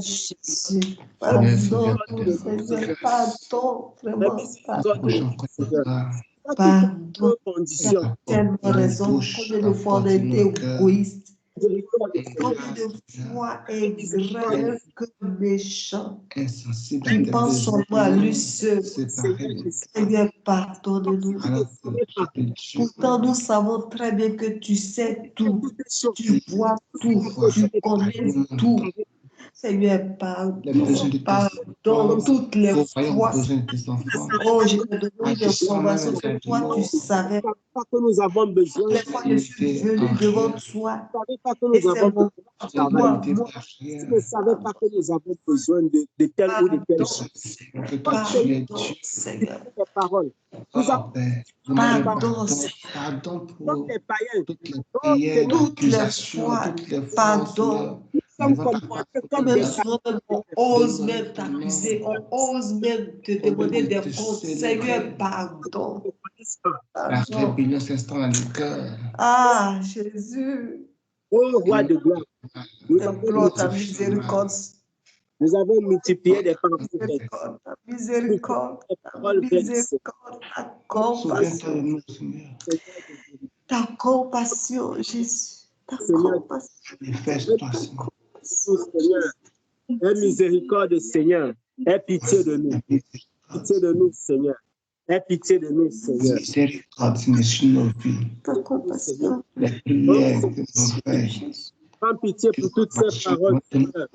Pardon, Seigneur, pardon, vraiment, pardon. Pardon, condition. tellement raison, combien de fois on a été égoïste, combien de fois ingrat que méchant, qui pense seulement à lui seul. Seigneur, pardonne-nous. Pourtant, nous savons très bien que tu sais tout, tu vois tout, tu connais tout. Seigneur, pardon toutes les fois. Oh, je te donne une information que toi, tu savais. Pas que nous avons besoin. Les fois, je suis venu devant toi. Tu ne savais pas que Et nous c'est avons mon besoin. moi. Tu ne savais pas que nous avons besoin de telle ou de telle chose. Pardon, Seigneur. Tes paroles. Nous avons Pardon, Seigneur. Pardon comme pour les païens. toutes les prières, Toutes les accusations, fois, toutes les pardon. Nous sommes comportés comme des Même souvent, on ose même t'accuser, on ose même te demander des comptes. Seigneur, pardon. La rébellion s'installe dans le cœur. Ah, Jésus, Ô roi de gloire, implore ta miséricorde. nous avons multiplié des pensées. Ta miséricorde, ta paroles miséricorde, ta compassion. Souviens-toi de nous, Seigneur. Ta compassion, Jésus. Ta Seigneur, compassion. Manifeste-toi, Seigneur. Seigneur, aie miséricorde, Seigneur. Aie pitié de nous. Pitié de nous, Seigneur. Aie pitié de nous, Seigneur. Miséricorde, Seigneur, sur nos vies. Ta compassion. Les prières que nous faisons. Prends pitié pour toutes ces paroles, Seigneur.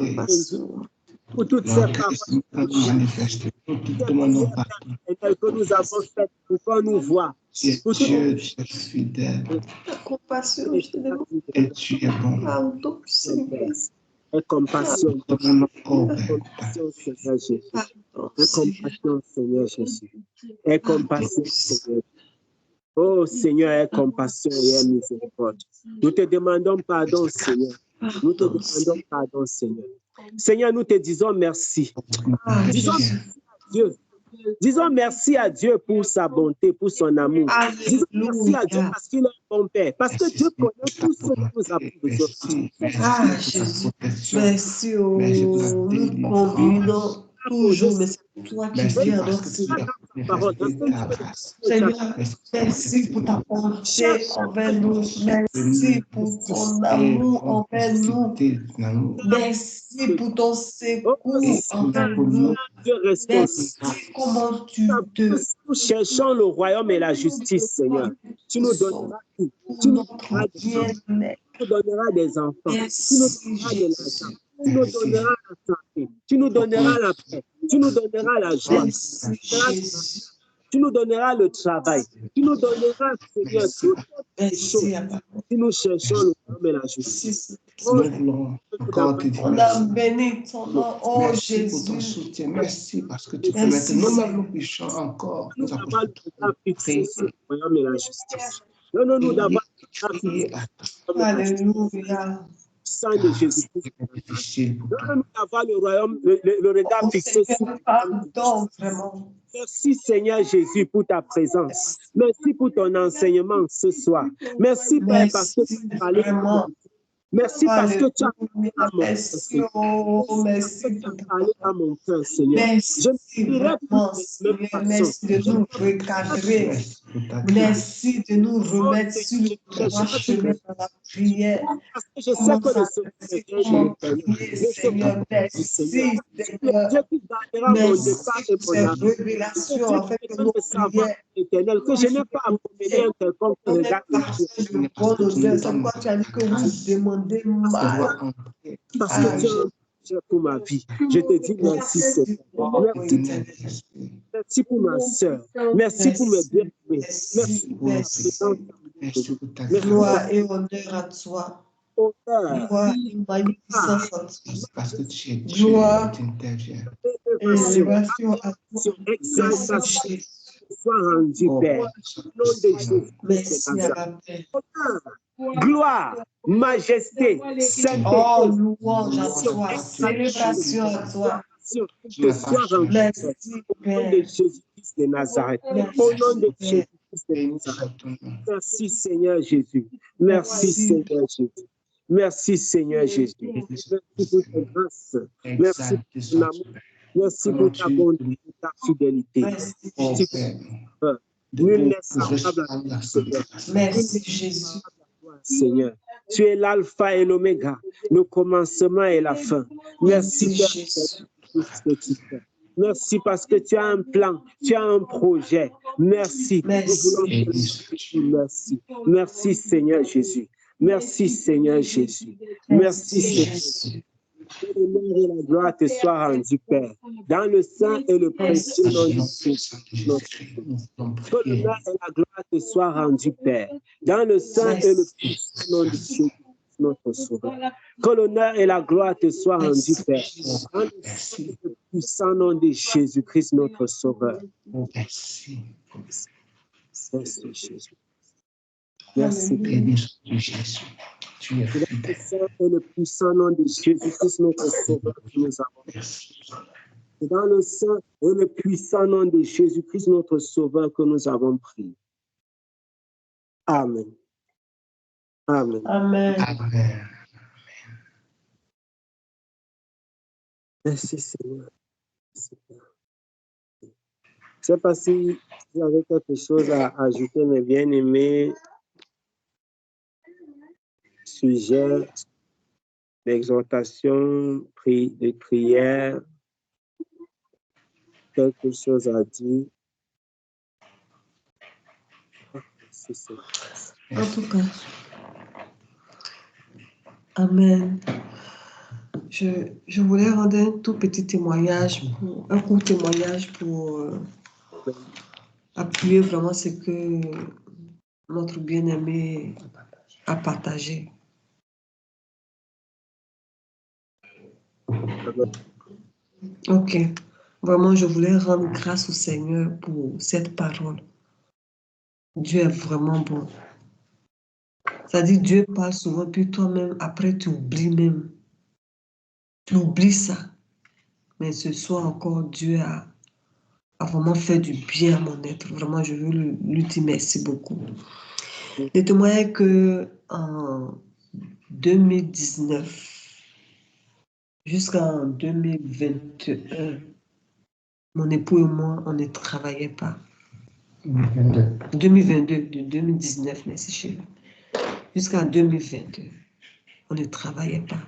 Pour toutes ces paroles, Manifeste. Nous te demandons pardon. que nous avons faites pour qu'on nous voit. Dieu, tu es fidèle. Ta compassion, je te demande. Et tu es bon. Pardon, Seigneur. Aie compassion. Demandons au Aie Père. compassion, Seigneur Jésus. Pardon, Aie Seigneur. compassion, Seigneur Jésus. Aie compassion, Seigneur. Oh Seigneur, aie compassion et aie miséricorde. Nous te demandons pardon, Seigneur. Nous te demandons pardon, Seigneur. Seigneur, nous te disons merci. Disons merci à Dieu. Disons merci à Dieu pour sa bonté, pour son amour. Disons merci à Dieu parce qu'il est un bon Père. Parce que Dieu connaît tout ce que nous avons besoin. Ah, Jésus. Merci, oh, nous combinons toujours, mais c'est toi qui viens dans ce Seigneur, merci pour ta bonté envers nous. Merci pour ton amour envers nous. Merci pour ton secours envers nous. Merci comment tu te... Nous cherchons le royaume et la justice, Seigneur. Tu nous donneras tout. Tu nous donneras des enfants. Tu nous donneras de l'argent. Tu nous donneras la santé. Tu nous donneras la paix. Tu nous donneras la joie. Tu nous donneras le travail. Tu nous donneras, Seigneur, toutes les choses. Si nous cherchons le royaume et la justice. Nous voulons encore te dire On a béni ton nom, oh merci Jésus. pour ton soutien. Merci parce que tu permets que nous péchons encore. Nous avons fixé sur le royaume et la justice. Donne-nous d'avoir Alléluia. sang de Jésus-Christ. Donne-nous d'avoir le royaume, le regard fixé sur le Pardon, vraiment. Merci Seigneur Jésus pour ta présence. Merci pour ton enseignement ce soir. Merci Père parce que tu as parlé. Merci parce que tu as parlé à mon cœur, Seigneur. Merci À mon cœur, Seigneur. Merci vraiment, merci de nous recadrer. Merci de nous remettre sur le droit chemin dans la prière. Parce que je sais que le Seigneur, merci Seigneur. Merci pour ces révélations en fait que nos prières éternel, que je n'ai pas à promener un quelconque regard. C'est pourquoi tu as dit que vous demandez mal. Parce que tu es pour ma vie. Je te dis merci, Seigneur. Merci pour ma soeur. Merci pour mes bien-aimés. Merci pour mes gloire et honneur à toi. Gloire et magnificence à toi. Parce que tu es gloire t'interviens. et élévation à toi. Exaltation soit rendue, Père. Au nom de Jésus. Merci à la paix. Gloire, majesté, sainteté. Oh, louange à toi, célébration à toi. Merci, au nom de Jésus-Christ de Nazareth. Au nom de Jésus-Christ de Nazareth. Merci, Seigneur Jésus. Merci, Seigneur Jésus. Merci, Seigneur Jésus. Merci pour ta grâce. Merci pour ton amour. Merci pour ta bonté et ta fidélité. Nul n'est semblable à toi. Merci, Jésus. Seigneur, tu es l'alpha et l'oméga, le commencement et la fin. Merci, Père, pour ce que tu fais. Merci parce que tu as un plan, tu as un projet. Merci. Merci. Merci, Seigneur Jésus. Merci, Seigneur Jésus. Merci, Seigneur Jésus. Que l'honneur et la gloire te soient rendus, Père, dans le saint et le précieux nom de Jésus, notre Sauveur. Que l'honneur et la gloire te soient rendus, Père, dans le saint et le puissant nom de Jésus, notre Sauveur. Que l'honneur et la gloire te soient rendus, Père, dans le saint et le puissant nom de Jésus-Christ, notre Sauveur. Merci, Jésus. Merci, Jésus. Tu es fidèle. Le saint et le puissant nom de Jésus-Christ, notre Sauveur, que nous avons. C'est dans le saint et le puissant nom de Jésus-Christ, notre Sauveur, que nous avons prié. Amen. Amen. Amen. Amen. Merci, Seigneur. Je ne sais pas si vous avez quelque chose à ajouter, mes bien-aimés. Sujet d'exhortation, de prière, quelque chose à dire. En tout cas, amen. Je voulais rendre un tout petit témoignage, un court témoignage pour appuyer vraiment ce que notre bien-aimé a partagé. Ok. Vraiment, je voulais rendre grâce au Seigneur pour cette parole. Dieu est vraiment bon. C'est-à-dire, Dieu parle souvent, puis toi-même, après, tu oublies même. Tu oublies ça. Mais ce soir encore, Dieu a vraiment fait du bien à mon être. Vraiment, je veux lui dire merci beaucoup. Le témoignage que en 2019 jusqu'en 2021, mon époux et moi, on ne travaillait pas. 2022, de 2019, merci chérie. Jusqu'en 2022, on ne travaillait pas.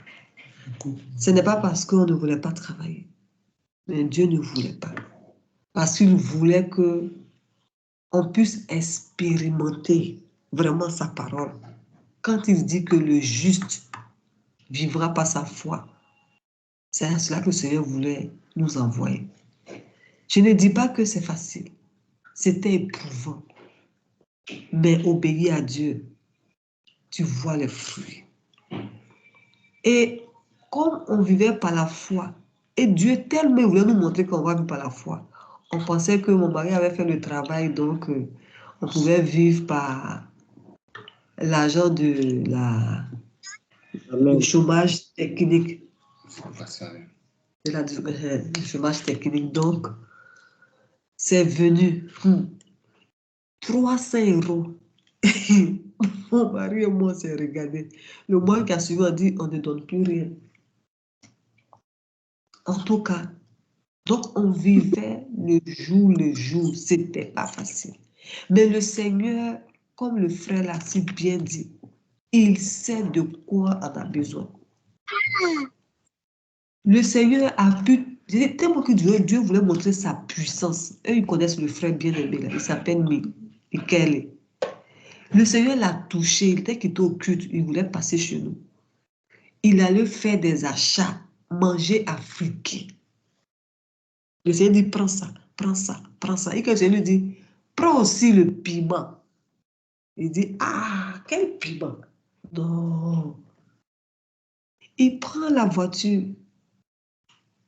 Ce n'est pas parce qu'on ne voulait pas travailler, mais Dieu ne voulait pas. Parce qu'il voulait qu'on puisse expérimenter vraiment sa parole. Quand il dit que le juste vivra par sa foi, c'est à cela que le Seigneur voulait nous envoyer. Je ne dis pas que c'est facile. C'était éprouvant. Mais obéir à Dieu, tu vois les fruits. Et comme on vivait par la foi, et Dieu tellement voulait nous montrer qu'on va vivre par la foi, on pensait que mon mari avait fait le travail, donc on pouvait vivre par l'argent de le chômage technique. Le chômage technique, donc c'est venu 300 €. Mon mari et moi, on s'est regardé. Le mois qui a suivi, on dit on ne donne plus rien. En tout cas, donc on vivait le jour, c'était pas facile. Mais le Seigneur, comme le frère l'a si bien dit, il sait de quoi on a besoin. Le Seigneur a pu, tellement que Dieu voulait montrer sa puissance. Eux, ils connaissent le frère bien-aimé, il s'appelle Michael. Le Seigneur l'a touché, dès qu'il était au culte, il voulait passer chez nous. Il allait faire des achats, manger africain. Le Seigneur dit, prends ça, prends ça, prends ça. Et quand le Seigneur lui dit, prends aussi le piment. Il dit, ah, quel piment? Non. Il prend la voiture.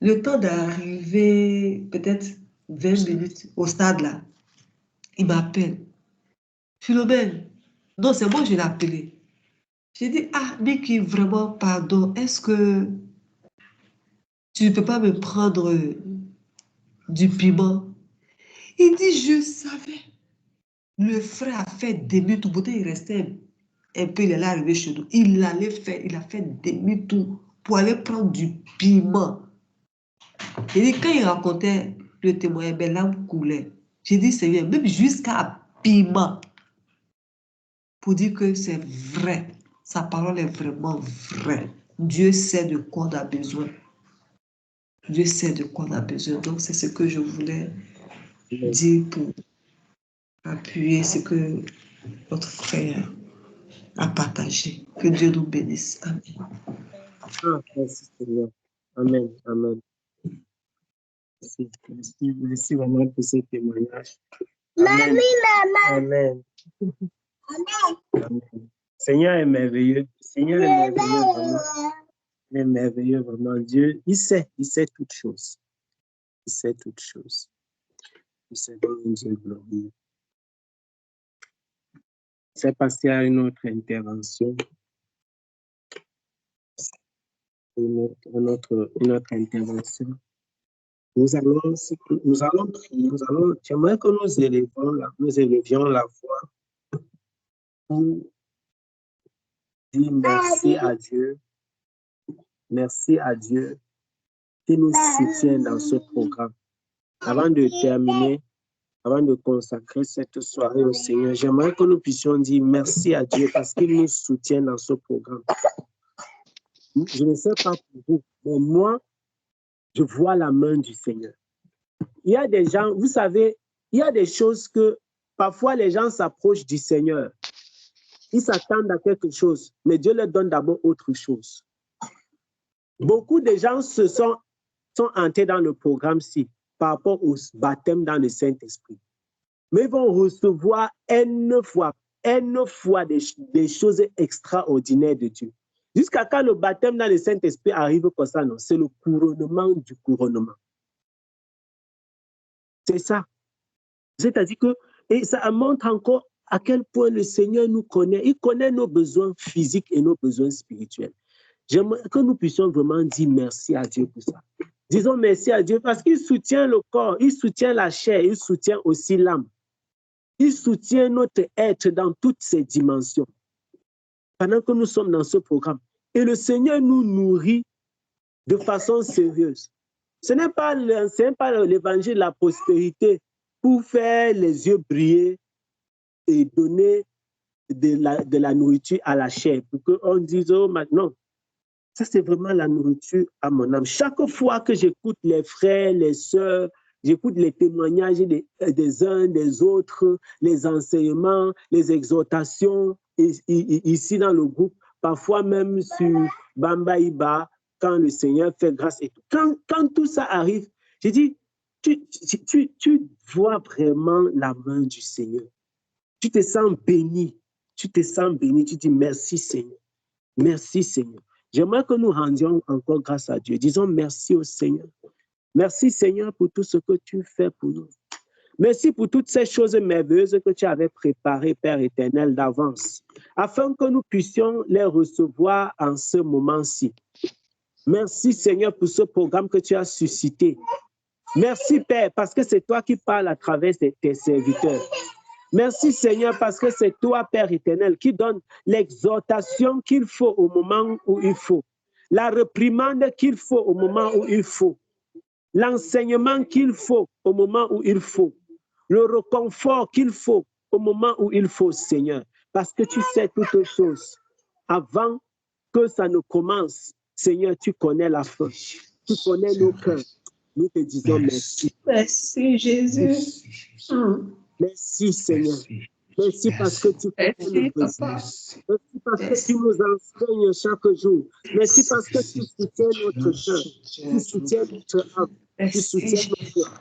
Le temps d'arriver, peut-être 20 minutes au stade là, il m'appelle. Philomène, non, c'est moi, je l'ai appelé. J'ai dit, ah, Mickey, vraiment, pardon, est-ce que tu ne peux pas me prendre du piment? Il dit, je savais. Le frère a fait demi-tour. Pourtant, il restait un peu, il allait arriver chez nous. Il a fait demi-tour pour aller prendre du piment. Et dit, quand il racontait le témoignage, ben, l'âme coulait. J'ai dit, Seigneur, même jusqu'à piment, pour dire que c'est vrai. Sa parole est vraiment vraie. Dieu sait de quoi on a besoin. Dieu sait de quoi on a besoin. Donc, c'est ce que je voulais dire pour appuyer ce que votre frère a partagé. Que Dieu nous bénisse. Amen. Merci Seigneur. Amen. Amen. Merci vraiment pour ce témoignage. Amen. Amen. Amen. Seigneur est merveilleux. Seigneur est merveilleux vraiment. Il est merveilleux vraiment. Dieu, il sait toutes choses. Il sait toutes choses. Nous servons un Dieu glorieux. C'est passé à une autre intervention. Une autre intervention. Nous allons prier. J'aimerais que nous élevions la voix pour dire merci à Dieu. Merci à Dieu qui nous soutient dans ce programme. Avant de terminer, avant de consacrer cette soirée au Seigneur, j'aimerais que nous puissions dire merci à Dieu parce qu'il nous soutient dans ce programme. Je ne sais pas pour vous, mais moi, je vois la main du Seigneur. Il y a des gens, vous savez, il y a des choses que parfois les gens s'approchent du Seigneur. Ils s'attendent à quelque chose, mais Dieu leur donne d'abord autre chose. Beaucoup de gens sont entrés dans le programme-ci par rapport au baptême dans le Saint-Esprit. Mais ils vont recevoir N fois des choses extraordinaires de Dieu. Jusqu'à quand le baptême dans le Saint-Esprit arrive comme ça, non? C'est le couronnement du couronnement. C'est ça. C'est-à-dire que, et ça montre encore à quel point le Seigneur nous connaît. Il connaît nos besoins physiques et nos besoins spirituels. J'aimerais que nous puissions vraiment dire merci à Dieu pour ça. Disons merci à Dieu parce qu'il soutient le corps, il soutient la chair, il soutient aussi l'âme. Il soutient notre être dans toutes ses dimensions. Pendant que nous sommes dans ce programme. Et le Seigneur nous nourrit de façon sérieuse. Ce n'est pas l'évangile de la prospérité pour faire les yeux briller et donner de la nourriture à la chair. Pour qu'on dise, oh, maintenant, ça c'est vraiment la nourriture à mon âme. Chaque fois que j'écoute les frères, les sœurs, j'écoute les témoignages des uns, des autres, les enseignements, les exhortations, ici dans le groupe, parfois même sur Bamba Iba, quand le Seigneur fait grâce et tout. Quand tout ça arrive, je dis, tu vois vraiment la main du Seigneur. Tu te sens béni. Tu te sens béni. Tu dis merci Seigneur. Merci Seigneur. J'aimerais que nous rendions encore grâce à Dieu. Disons merci au Seigneur. Merci Seigneur pour tout ce que tu fais pour nous. Merci pour toutes ces choses merveilleuses que tu avais préparées, Père éternel, d'avance, afin que nous puissions les recevoir en ce moment-ci. Merci Seigneur pour ce programme que tu as suscité. Merci Père, parce que c'est toi qui parles à travers tes serviteurs. Merci Seigneur, parce que c'est toi, Père éternel, qui donne l'exhortation qu'il faut au moment où il faut, la réprimande qu'il faut au moment où il faut, l'enseignement qu'il faut au moment où il faut, le réconfort qu'il faut au moment où il faut, Seigneur, parce que tu sais toutes choses. Avant que ça ne commence, Seigneur, tu connais la fin, tu connais nos cœurs. Nous te disons merci. Merci Jésus. Merci Seigneur. Merci parce que tu connais le besoin. Merci parce que tu nous enseignes chaque jour. Merci parce que tu soutiens notre cœur. Tu soutiens notre âme. Tu soutiens notre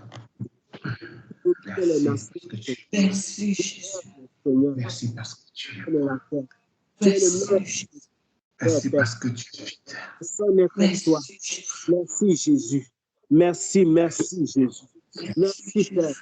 Merci Jésus. Merci parce que tu es là. Merci parce que tu es fidèle. Merci Jésus. Merci Jésus. Merci Père.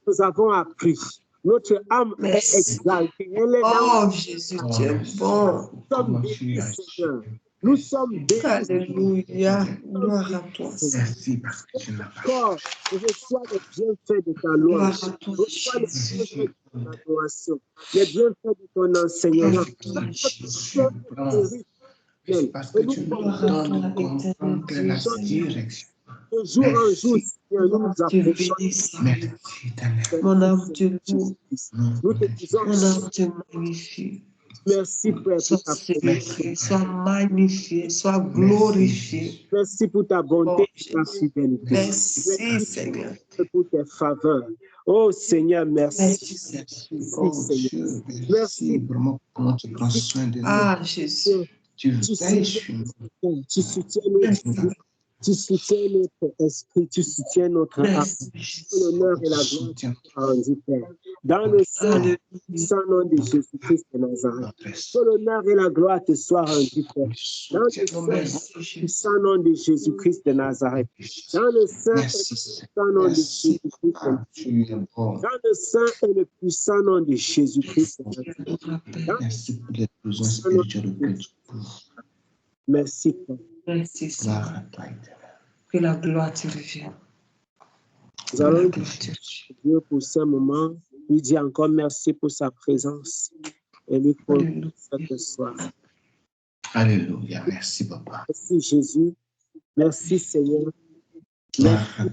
Nous avons appris. Notre âme est exaltée. Oh Jésus, tu es bon. Nous sommes bénis, Seigneur. Nous sommes bénis. Alléluia. Gloire à toi. Merci parce que tu n'as pas. Corps, reçois les bienfaits de ta loi. Gloire à toi, Reçois les Jésus. bienfaits de ton adoration. Les bienfaits de ton enseignement. Parce que tu nous donnes de comprendre la direction. De jour en jour, Seigneur, nous nous approchons. Merci, Mon âme te loue. Nous te disons Mon âme te magnifie. merci, Père, pour ta célébré, sois magnifié, sois glorifié. Merci pour ta bonté et ta fidélité. Merci, Seigneur. Pour tes faveurs. Oh Seigneur, merci. Merci vraiment comment tu prends soin de nous. Ah, Jésus. Tu veilles sur nous. Tu soutiens nos Tu soutiens notre esprit, tu soutiens notre âme. L'honneur et la gloire rendus, Père. Dans le saint nom de Jésus-Christ de Nazareth. Que l'honneur et la gloire te soient rendus, Père. Dans le saint nom de Jésus-Christ de Nazareth. Dans le saint nom de Jésus-Christ de Nazareth. Dans le saint et le puissant nom de Jésus-Christ de Nazareth. Merci pour les besoins spirituels que tu couvres. Merci, Père. Merci, Seigneur. Que la gloire te revienne. Nous allons Dieu pour ce moment. Lui dire encore merci pour sa présence. Et lui pour cette soir. Alléluia. Merci, Papa. Merci, Jésus. Merci, Seigneur.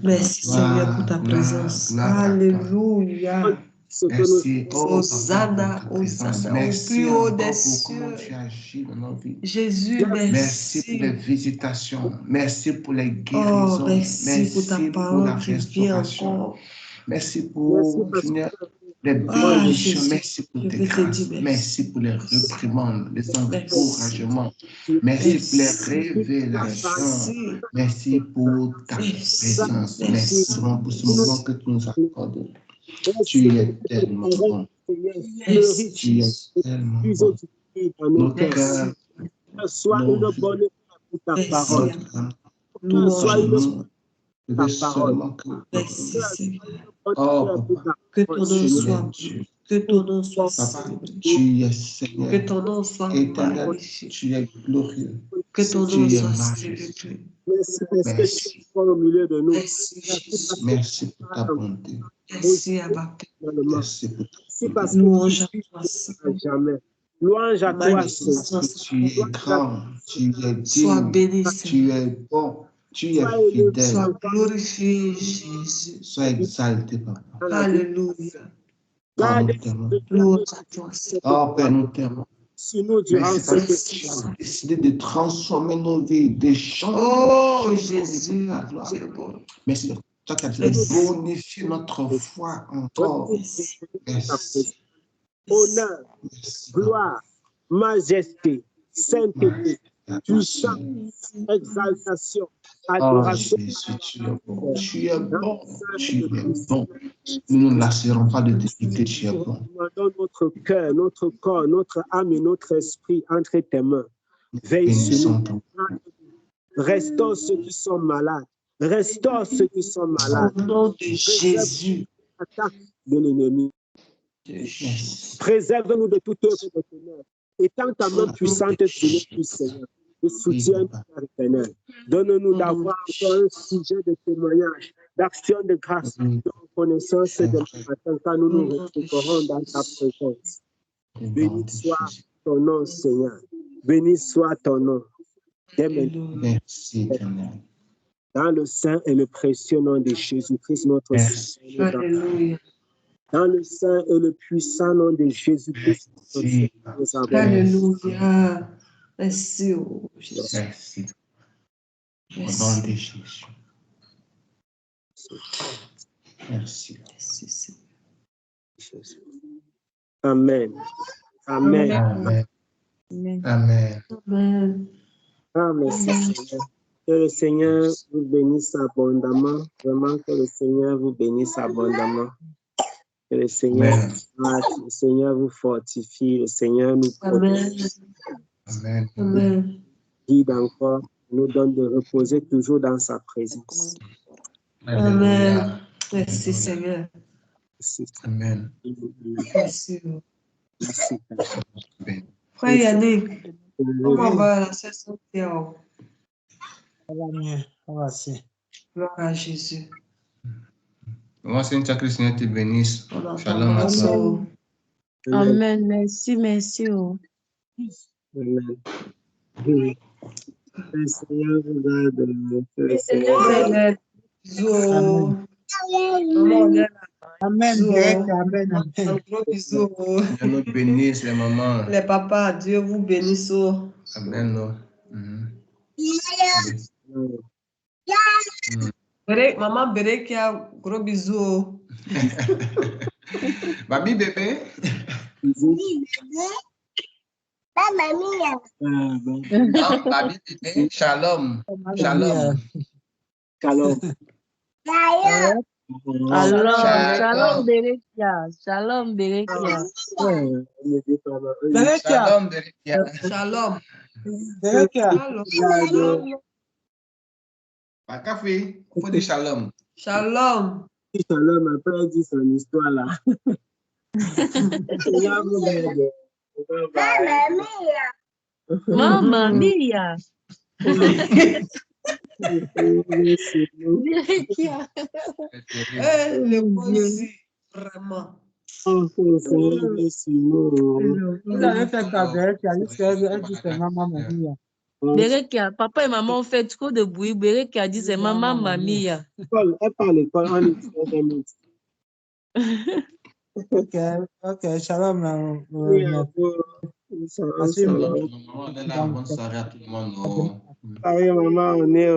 Merci, Seigneur, pour ta présence. Alléluia. Merci, Hosanna, Hosanna, au plus haut des cieux. Jésus, merci pour les visitations. Merci pour les guérisons. Merci pour ta parole qui vient encore. Merci pour les bénédictions. Merci pour tes grâces. Merci pour les réprimandes, les encouragements. Merci pour les révélations. Merci pour ta présence. Merci pour ce moment que tu nous accordes. Tu es tellement bon. Tu es tellement bon. Notre cœur, soit une bonne pour ta parole. Soit une ta parole. Que ton nom soit, que ton nom soit célébré. Tu es Seigneur. Que ton nom soit magnifié. Tu es glorieux. Que ton nom soit célébré. Merci au milieu de nous. Merci pour ta bonté. Merci Abba. Merci pour ta bonté. Louange à toi, jamais. Louange à toi, Seigneur. Tu es grand, tu es digne, sois béni, tu es bon, tu es fidèle. Sois glorifié, Jésus. Sois exalté, Papa. Alléluia. Louange à toi. Oh, Père, nous t'aimons. Merci parce que tu as décidé de transformer nos vies, de changer. Oh, Jésus. Merci. Toi qui as décidé de bonifier notre foi encore. Merci. Honneur, gloire, majesté, sainteté, puissance, exaltation, adoration. Oh, tu es bon, tu es bon. Nous ne lasserons pas de discuter, tu es bon. Nous demandons notre cœur, notre corps, notre âme et notre esprit entre tes mains. Veille sur nous. Restaure ceux qui sont malades. Restaure ceux qui sont malades. Au nom de Jésus. Attaque de l'ennemi. Préserve-nous de toute œuvre de ténèbres. Étends ta main puissante sur nous, Seigneur. Le soutien éternel. Donne-nous d'avoir encore un sujet de témoignage, d'action de grâce, de reconnaissance de matin quand nous nous retrouverons dans ta présence. Béni soit ton nom, Seigneur. Béni soit ton nom. Merci, Seigneur. Dans le saint et le précieux nom de Jésus-Christ, notre Seigneur. Alléluia. Dans le saint et le puissant nom de Jésus-Christ, notre Seigneur. Alléluia. Merci, oh Jésus. Merci. Au nom de Jésus. Merci. Merci, Seigneur. Amen. Amen. Amen. Amen. Amen. Ah, merci, Seigneur. Que le Seigneur vous bénisse abondamment. Vraiment, que le Seigneur vous bénisse abondamment. Que le Seigneur vous fortifie. Le Seigneur nous protège. Amen. Amen. Guide encore, nous donne de reposer toujours dans sa présence. Amen. Merci, Seigneur. Merci. Amen. Merci. Merci. Frère Yannick, comment va la session? Ça va bien, ça va assez. Gloire à Jésus. Moi, Seigneur, que le Seigneur te bénisse. Shalom à toi. Amen. Merci, merci. Amen. Le Seigneur vous aide. Le Seigneur. Amen. Amen. Un gros bisou. Dieu nous bénisse, les mamans. Les papas, Dieu vous bénisse. Amen. Maman Béré qui a gros bisous. Babi bébé. Babi bébé. Shalom. Shalom. Shalom. Shalom, Berekia. Shalom, Berekia. Shalom, Berekia. Shalom. Berekia. Pas café, il faut dire shalom. Shalom. Shalom, après, elle dit son histoire là. Mamma mia. Berekia. Le poésie, vraiment. Il avait fait ta Berekia, elle dit c'est maman Maria. Berekia, papa et maman ont fait trop de bruit. Berekia dit c'est maman Mamia. Elle parle quoi? On est Ok, shalom. Bonne soirée à tout le monde. Maman, on est